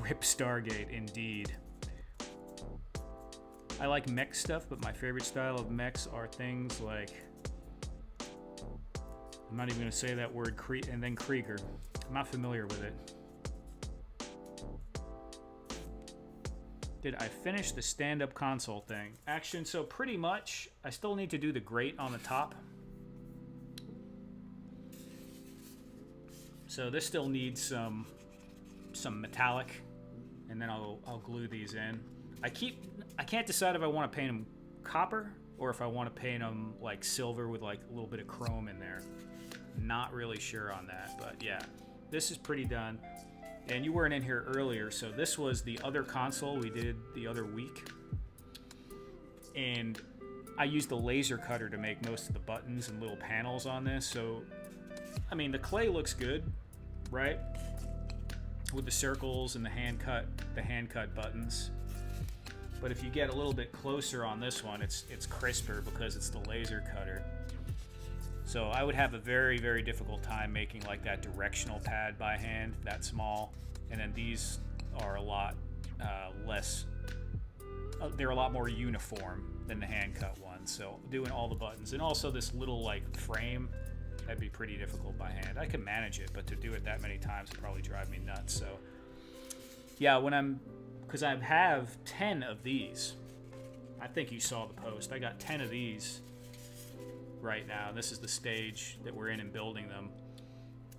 Rip Stargate, indeed. I like mech stuff, but my favorite style of mechs are things like... I'm not even going to say that word, and then Krieger. I'm not familiar with it. Did I finish the stand-up console thing? Action, so pretty much, I still need to do the grate on the top. So this still needs some metallic, and then I'll glue these in. I can't decide if I want to paint them copper or if I want to paint them like silver with like a little bit of chrome in there. Not really sure on that, but yeah, this is pretty done. And you weren't in here earlier, so this was the other console we did the other week. And I used the laser cutter to make most of the buttons and little panels on this. So, I mean, the clay looks good, right? With the circles and the hand cut buttons. But if you get a little bit closer on this one, it's crisper because it's the laser cutter. So I would have a very, very difficult time making like that directional pad by hand, that small. And then these are a lot less, they're a lot more uniform than the hand cut ones. So doing all the buttons and also this little like frame, that'd be pretty difficult by hand. I can manage it, but to do it that many times would probably drive me nuts. So yeah, because I have 10 of these. I think you saw the post. I got 10 of these right now. This is the stage that we're in building them.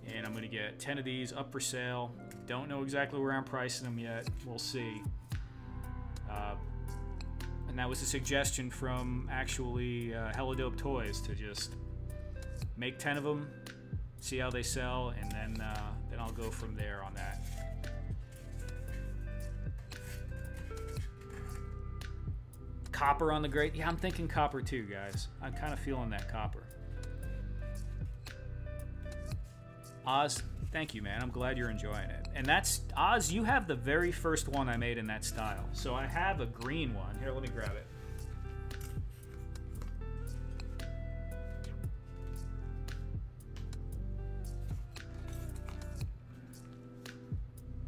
And I'm going to get 10 of these up for sale. Don't know exactly where I'm pricing them yet. We'll see. And that was a suggestion from actually Hella Dope Toys to just make 10 of them, see how they sell, and then I'll go from there on that. Copper on the grate. Yeah, I'm thinking copper too, guys. I'm kind of feeling that copper. Oz, thank you, man. I'm glad you're enjoying it. And that's, Oz, you have the very first one I made in that style. So I have a green one. Here, let me grab it.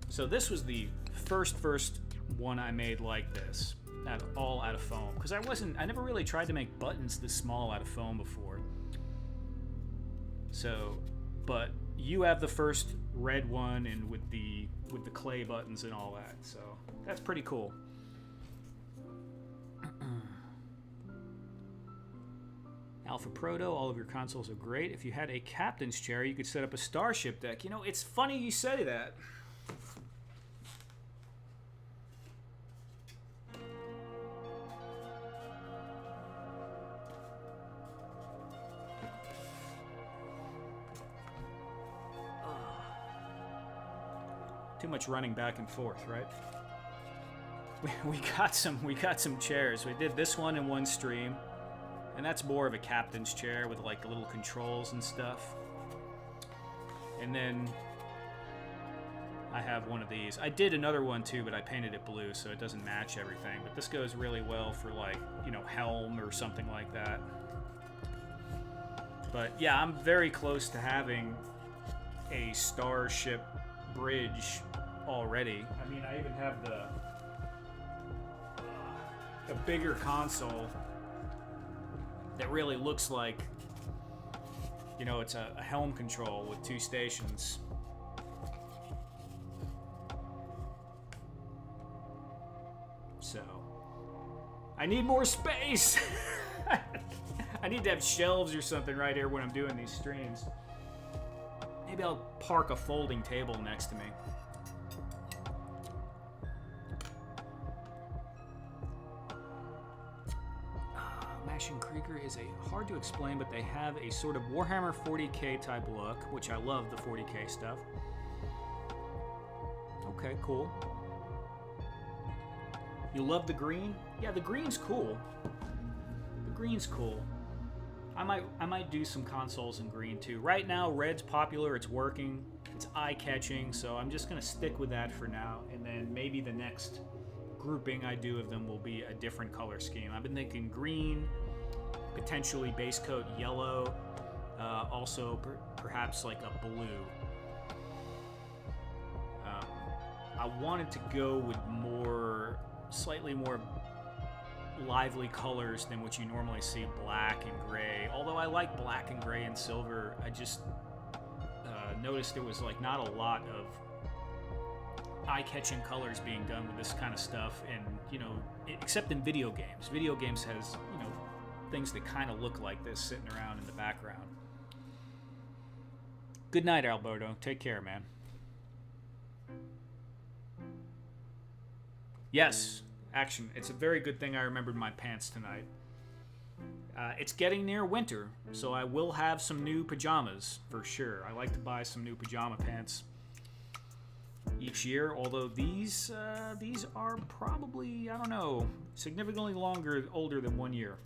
So this was the first one I made like this. All out of foam, because I never really tried to make buttons this small out of foam before. So, but you have the first red one and with the clay buttons and all that, so that's pretty cool. Alpha Proto, all of your consoles are great. If you had a captain's chair, you could set up a starship deck. You know, it's funny you say that. Too much running back and forth, right? We got some chairs. We did this one in one stream, and that's more of a captain's chair with like little controls and stuff. And then I have one of these. I did another one too, but I painted it blue so it doesn't match everything. But this goes really well for like, you know, helm or something like that. But yeah, I'm very close to having a starship bridge already. I mean, I even have the bigger console that really looks like, you know, it's a helm control with 2 stations. So I need more space. I need to have shelves or something right here when I'm doing these streams. Maybe I'll park a folding table next to me. Mash and Krieger is hard to explain, but they have a sort of Warhammer 40k type look, which I love the 40k stuff. Okay, cool. You love the green? Yeah, the green's cool. The green's cool. I might do some consoles in green too. Right now, red's popular. It's working. It's eye-catching. So I'm just gonna stick with that for now. And then maybe the next grouping I do of them will be a different color scheme. I've been thinking green, potentially base coat yellow, also perhaps like a blue. I wanted to go with slightly more lively colors than what you normally see, black and gray. Although I like black and gray and silver, I just noticed there was like not a lot of eye-catching colors being done with this kind of stuff, and except in video games. Video games has things that kind of look like this sitting around in the background. Good night, Alberto. Take care, man. Yes, action. It's a very good thing I remembered my pants tonight. It's getting near winter, so I will have some new pajamas for sure. I like to buy some new pajama pants each year, although these are probably, I don't know, significantly older than 1 year.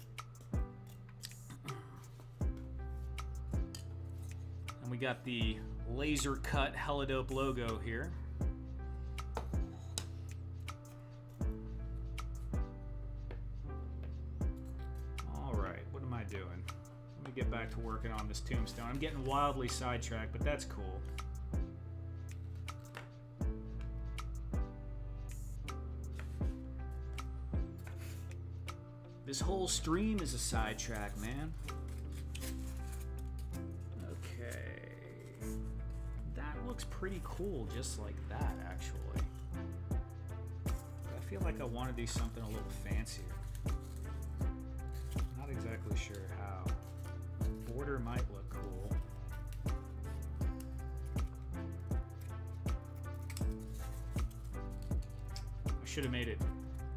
And we got the laser cut Helidope logo here. Get back to working on this tombstone. I'm getting wildly sidetracked, but that's cool. This whole stream is a sidetrack, man. Okay. That looks pretty cool just like that, actually. I feel like I want to do something a little fancier. Not exactly sure how. Border might look cool. I should have made it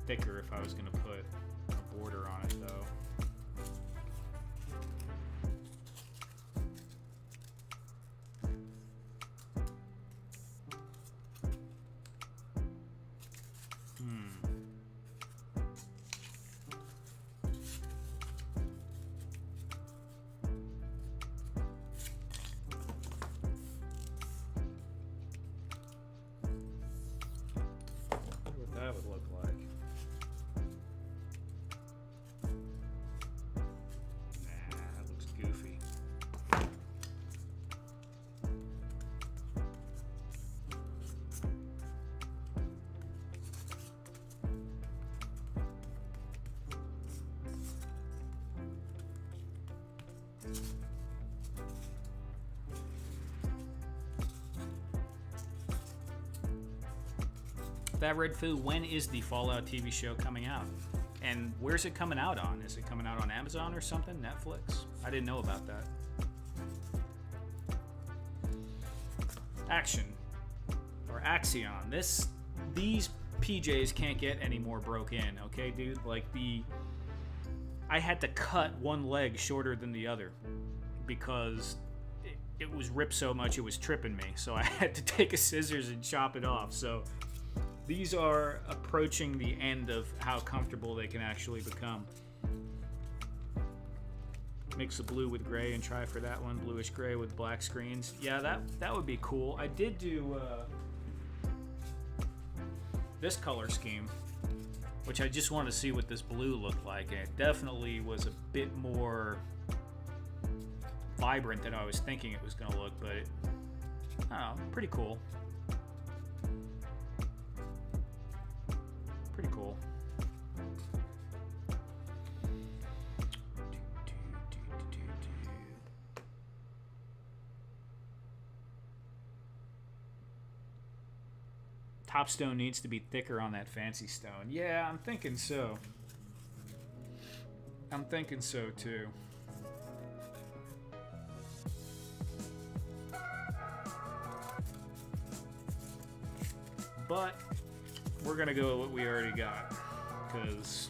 thicker if I was going to put a border on it, though. That would look like. Nah, that looks goofy. That Red Foo, when is the Fallout TV show coming out? And where's it coming out on? Is it coming out on Amazon or something? Netflix? I didn't know about that. Action. Or Axion. These PJs can't get any more broke in, okay, dude? Like, I had to cut one leg shorter than the other because it was ripped so much it was tripping me. So I had to take a scissors and chop it off. So these are approaching the end of how comfortable they can actually become. Mix the blue with gray and try for that one. Bluish gray with black screens. Yeah, that would be cool. I did do this color scheme, which I just wanted to see what this blue looked like. And it definitely was a bit more vibrant than I was thinking it was going to look, but I don't know, pretty cool. Pretty cool. Top stone needs to be thicker on that fancy stone. Yeah, I'm thinking so. I'm thinking so too. But we're gonna go with what we already got, because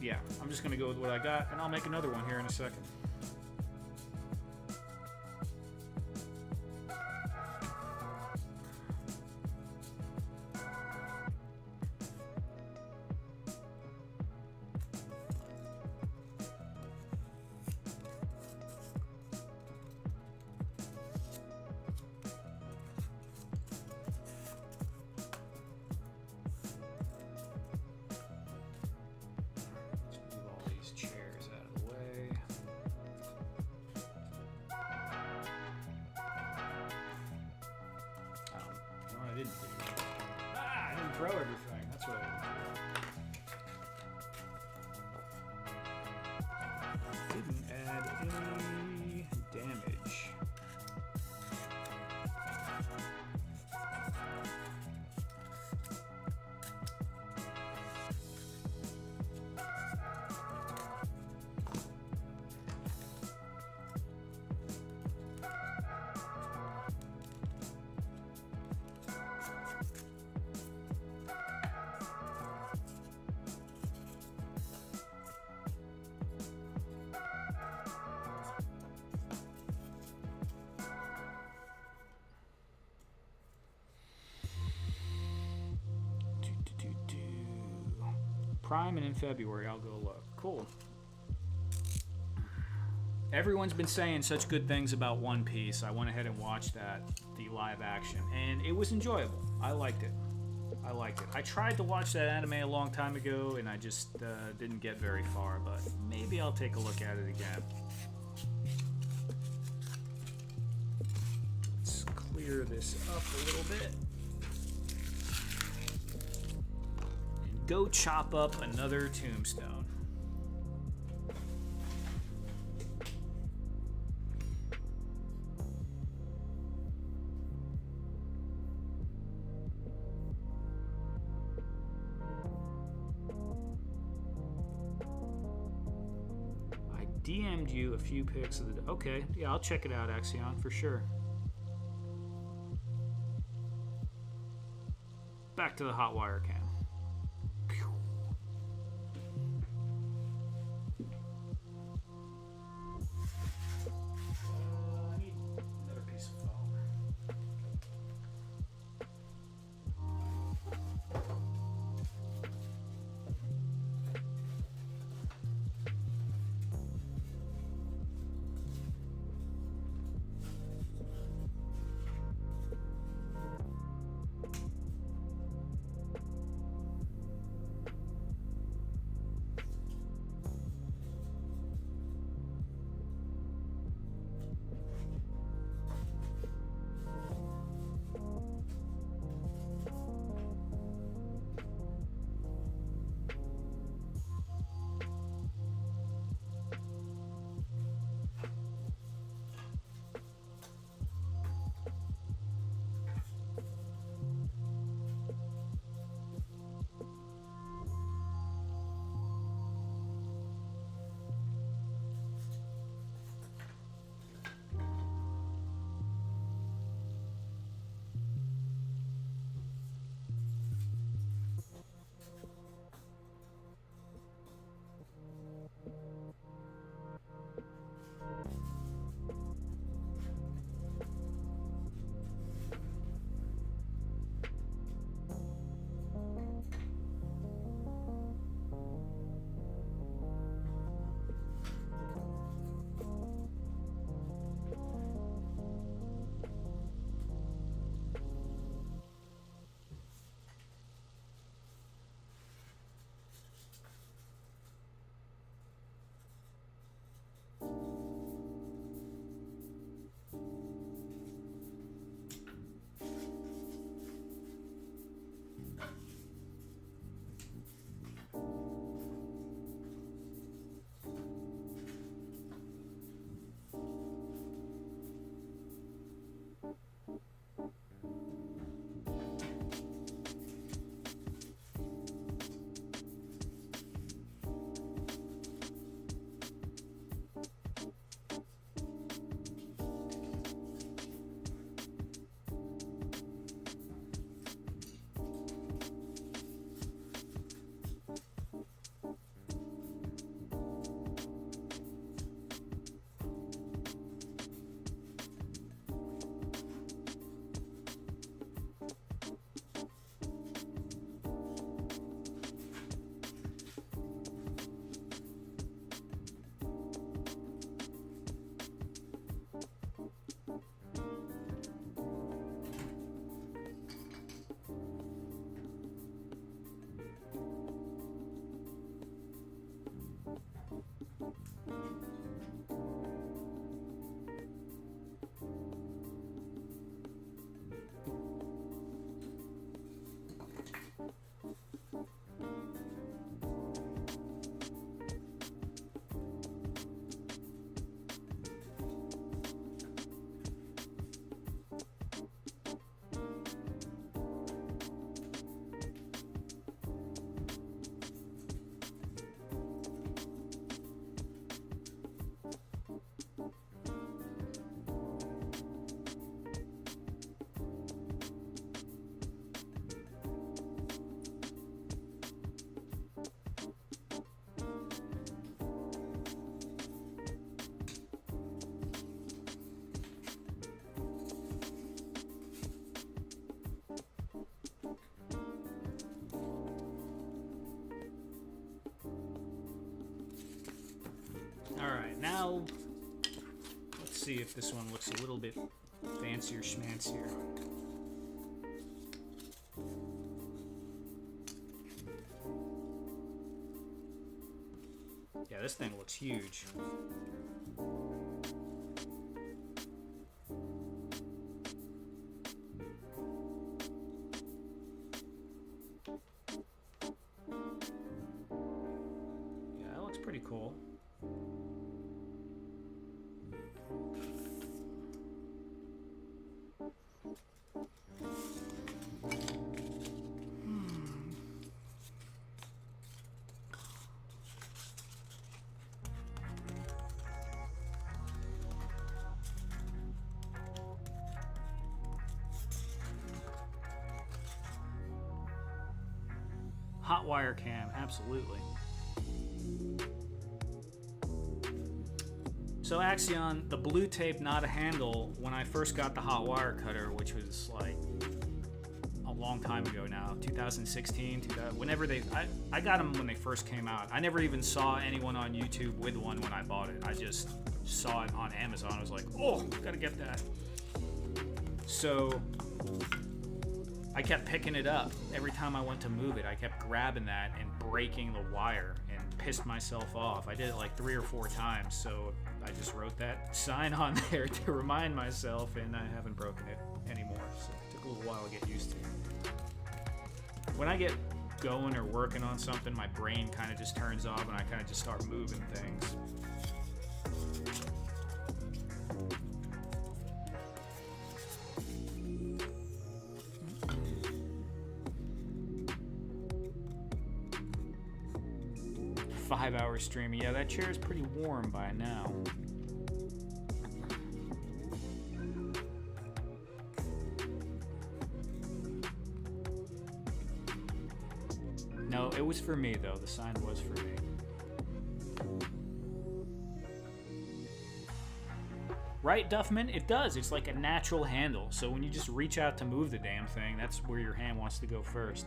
yeah, I'm just gonna go with what I got, and I'll make another one here in a second. didn't add any damage. Prime, and in February I'll go look. Cool. Everyone's been saying such good things about One Piece. I went ahead and watched that, the live action, and it was enjoyable. I liked it. I tried to watch that anime a long time ago, and I just didn't get very far, but maybe I'll take a look at it again. Let's clear this up a little bit. Go chop up another tombstone. I DM'd you a few pics of the... Okay, yeah, I'll check it out, Axion, for sure. Back to the hot wire cam. see if this one looks a little bit fancier schmancier. Yeah, this thing looks huge. Yeah, that looks pretty cool. Hot wire cam, absolutely. So Axion, the blue tape, not a handle, when I first got the hot wire cutter, which was like a long time ago now, 2016, whenever I got them when they first came out. I never even saw anyone on YouTube with one when I bought it. I just saw it on Amazon. I was like, oh, gotta get that. So I kept picking it up. Every time I went to move it, I kept grabbing that and breaking the wire and pissed myself off. I did it like 3 or 4 times, so I just wrote that sign on there to remind myself, and I haven't broken it anymore. So it took a little while to get used to. When I get going or working on something, my brain kind of just turns off and I kind of just start moving things. Five-hour streaming. Yeah, that chair is pretty warm by now. No, it was for me, though. The sign was for me. Right, Duffman? It does. It's like a natural handle. So when you just reach out to move the damn thing, that's where your hand wants to go first.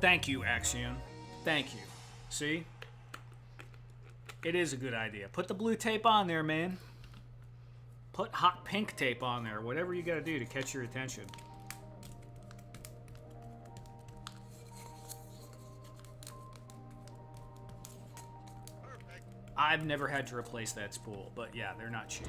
Thank you, Axion. Thank you. See? It is a good idea. Put the blue tape on there, man. Put hot pink tape on there. Whatever you gotta do to catch your attention. I've never had to replace that spool, but yeah, they're not cheap.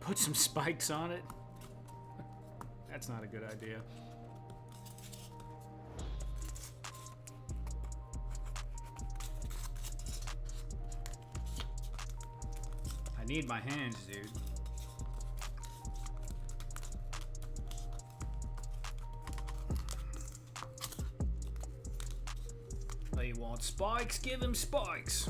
Put some spikes on it. That's not a good idea. I need my hands, dude. Oh, you want spikes? Give him spikes.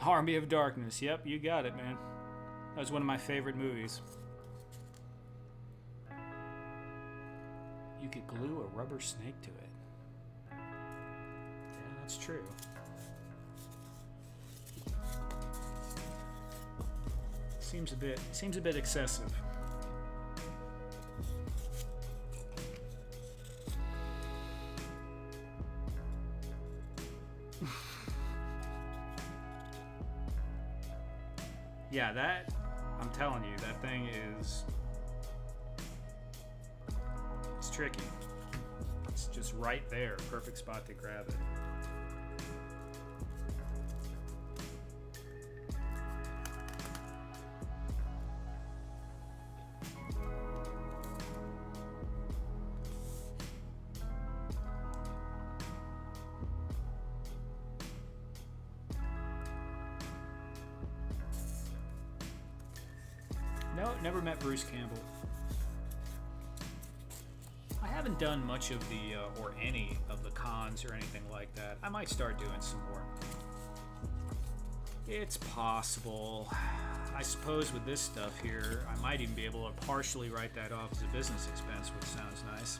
Army of Darkness. Yep, you got it, man. That was one of my favorite movies. You could glue a rubber snake to it. Yeah, that's true. Seems a bit excessive. Yeah, that, I'm telling you, that thing is, it's tricky. It's just right there, perfect spot to grab it. No, never met Bruce Campbell. I haven't done much of the, or any of the cons or anything like that. I might start doing some more. It's possible. I suppose with this stuff here, I might even be able to partially write that off as a business expense, which sounds nice.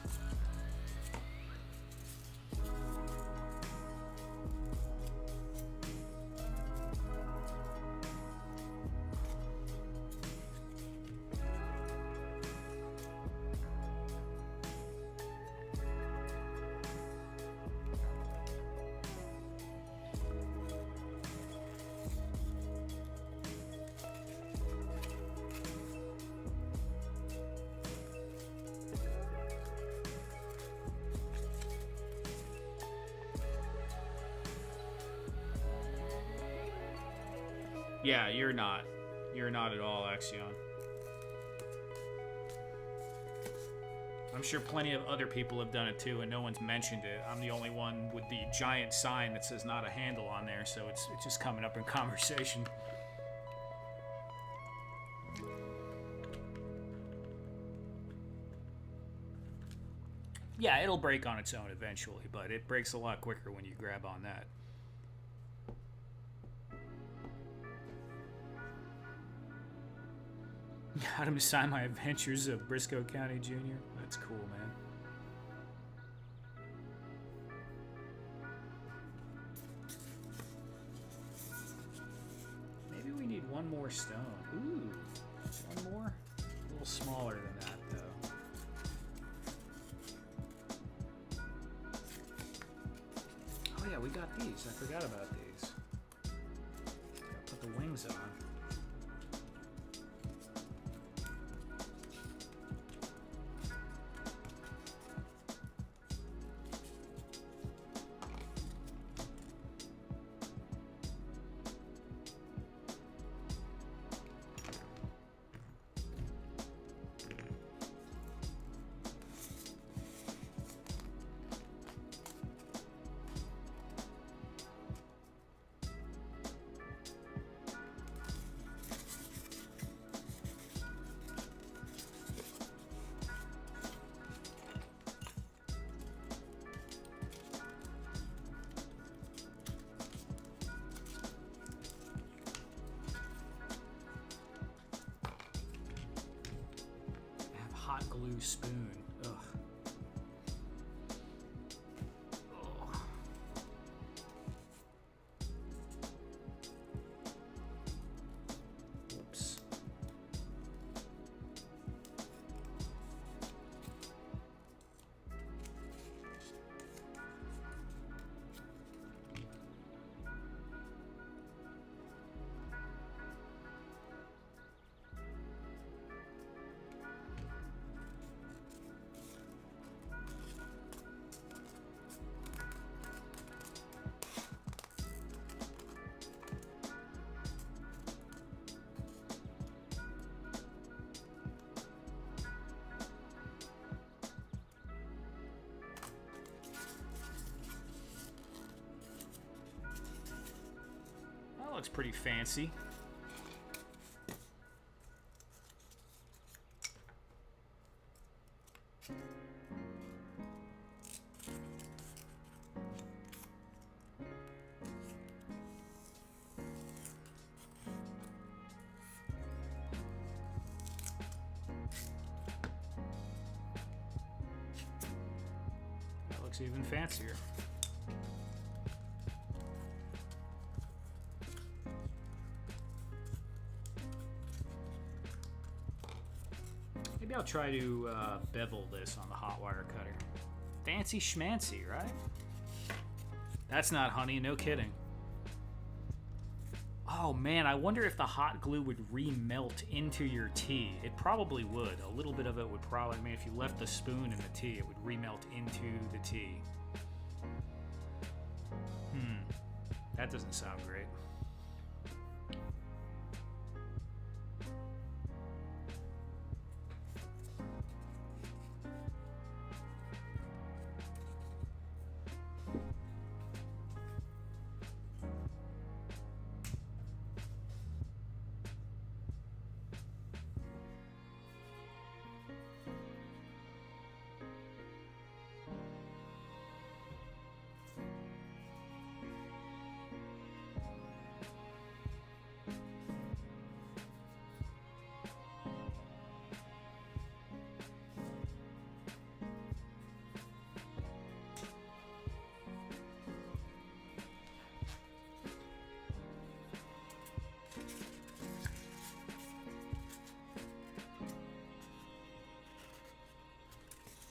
Yeah, you're not. You're not at all, Axion. I'm sure plenty of other people have done it too, and no one's mentioned it. I'm the only one with the giant sign that says not a handle on there, so it's just coming up in conversation. Yeah, it'll break on its own eventually, but it breaks a lot quicker when you grab on that. Got him to sign my Adventures of Briscoe County Jr. That's cool, man. Maybe we need one more stone. Ooh, one more? A little smaller than that, though. Oh yeah, we got these. I forgot about these. Gotta put the wings on. spoon. Ugh. Ugh. Oops. That looks pretty fancy. That looks even fancier. Maybe I'll try to bevel this on the hot wire cutter. Fancy schmancy, right? That's not honey, no kidding. Oh man, I wonder if the hot glue would remelt into your tea. It probably would. A little bit of it would probably, I mean, if you left the spoon in the tea, it would remelt into the tea. That doesn't sound great.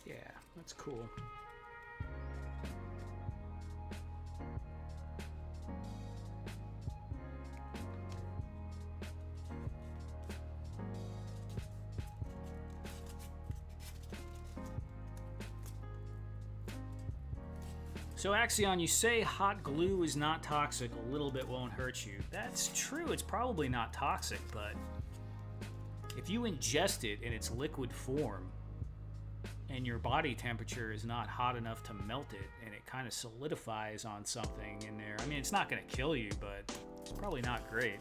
Yeah, that's cool. So Axion, you say hot glue is not toxic, a little bit won't hurt you. That's true, it's probably not toxic, but if you ingest it in its liquid form and your body temperature is not hot enough to melt it and it kind of solidifies on something in there, I mean, it's not going to kill you, but it's probably not great.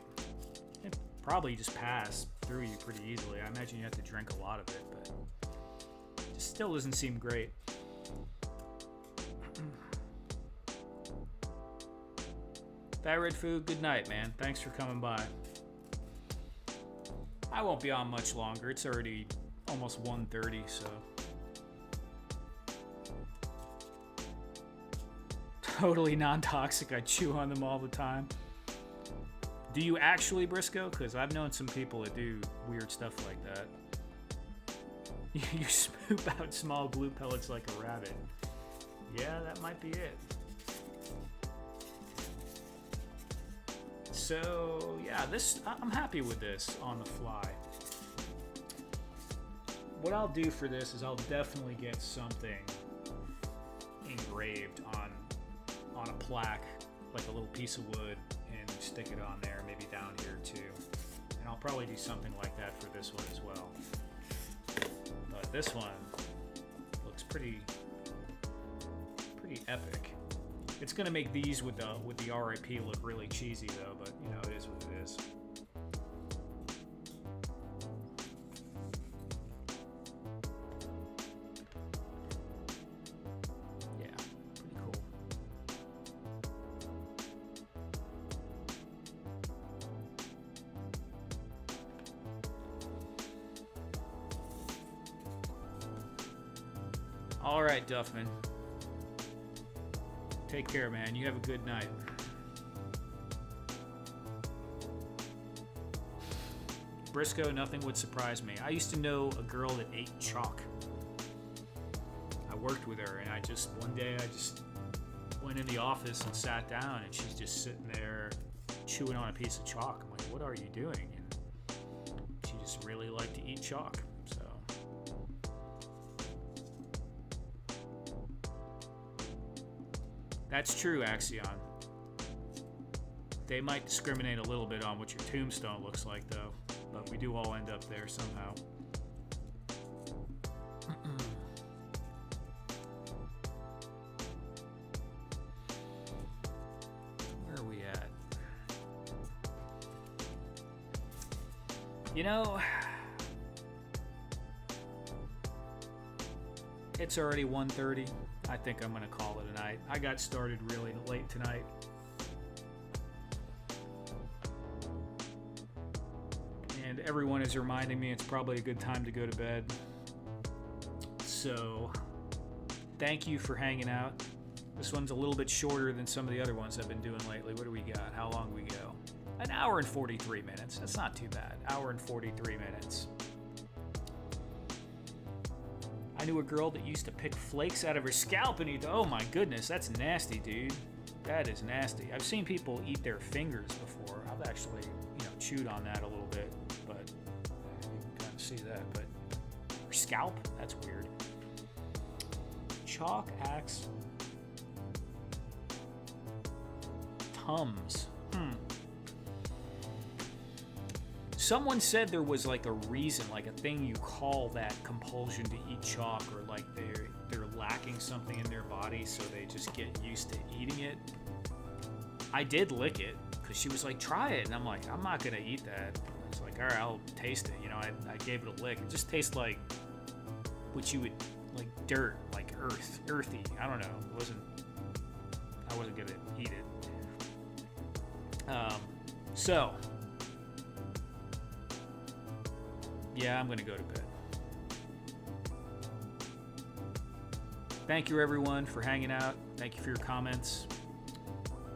It probably just pass through you pretty easily. I imagine you have to drink a lot of it, but it just still doesn't seem great. Fat Red Food, good night, man. Thanks for coming by. I won't be on much longer. It's already almost 1:30, so. Totally non-toxic. I chew on them all the time. Do you actually, Briscoe? Because I've known some people that do weird stuff like that. You swoop out small glue pellets like a rabbit. Yeah, that might be it. So yeah, I'm happy with this on the fly. What I'll do for this is I'll definitely get something engraved on a plaque, like a little piece of wood, and stick it on there, maybe down here too. And I'll probably do something like that for this one as well. But this one looks pretty epic. It's gonna make these with the RIP look really cheesy though, but you know, it is what it is. Yeah, pretty cool. All right, Duffman. Take care, man. You have a good night. Briscoe, nothing would surprise me. I used to know a girl that ate chalk. I worked with her, and one day I just went in the office and sat down, and she's just sitting there chewing on a piece of chalk. I'm like, what are you doing? And she just really liked to eat chalk. So that's true, Axion. They might discriminate a little bit on what your tombstone looks like, though. But we do all end up there somehow. Where are we at? You know, it's already 1:30. I think I'm going to call it a night. I got started really late tonight. And everyone is reminding me it's probably a good time to go to bed. So, thank you for hanging out. This one's a little bit shorter than some of the other ones I've been doing lately. What do we got? How long do we go? An hour and 43 minutes. That's not too bad. Hour and 43 minutes. I knew a girl that used to pick flakes out of her scalp and eat. Oh my goodness, that's nasty, dude. That is nasty. I've seen people eat their fingers before. I've actually, chewed on that a little bit, but you can kind of see that. But her scalp? That's weird. Chalk axe. Tums. Someone said there was like a reason, like a thing you call that compulsion to eat chalk, or like they're lacking something in their body, so they just get used to eating it. I did lick it because she was like, "Try it," and I'm like, "I'm not gonna eat that." I was like, "All right, I'll taste it." I gave it a lick. It just tastes like what you would like dirt, like earthy. I don't know. I wasn't gonna eat it. So. Yeah, I'm going to go to bed. Thank you, everyone, for hanging out. Thank you for your comments.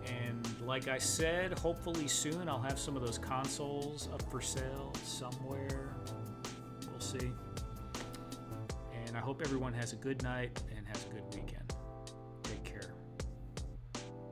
And like I said, hopefully soon I'll have some of those consoles up for sale somewhere. We'll see. And I hope everyone has a good night and has a good weekend.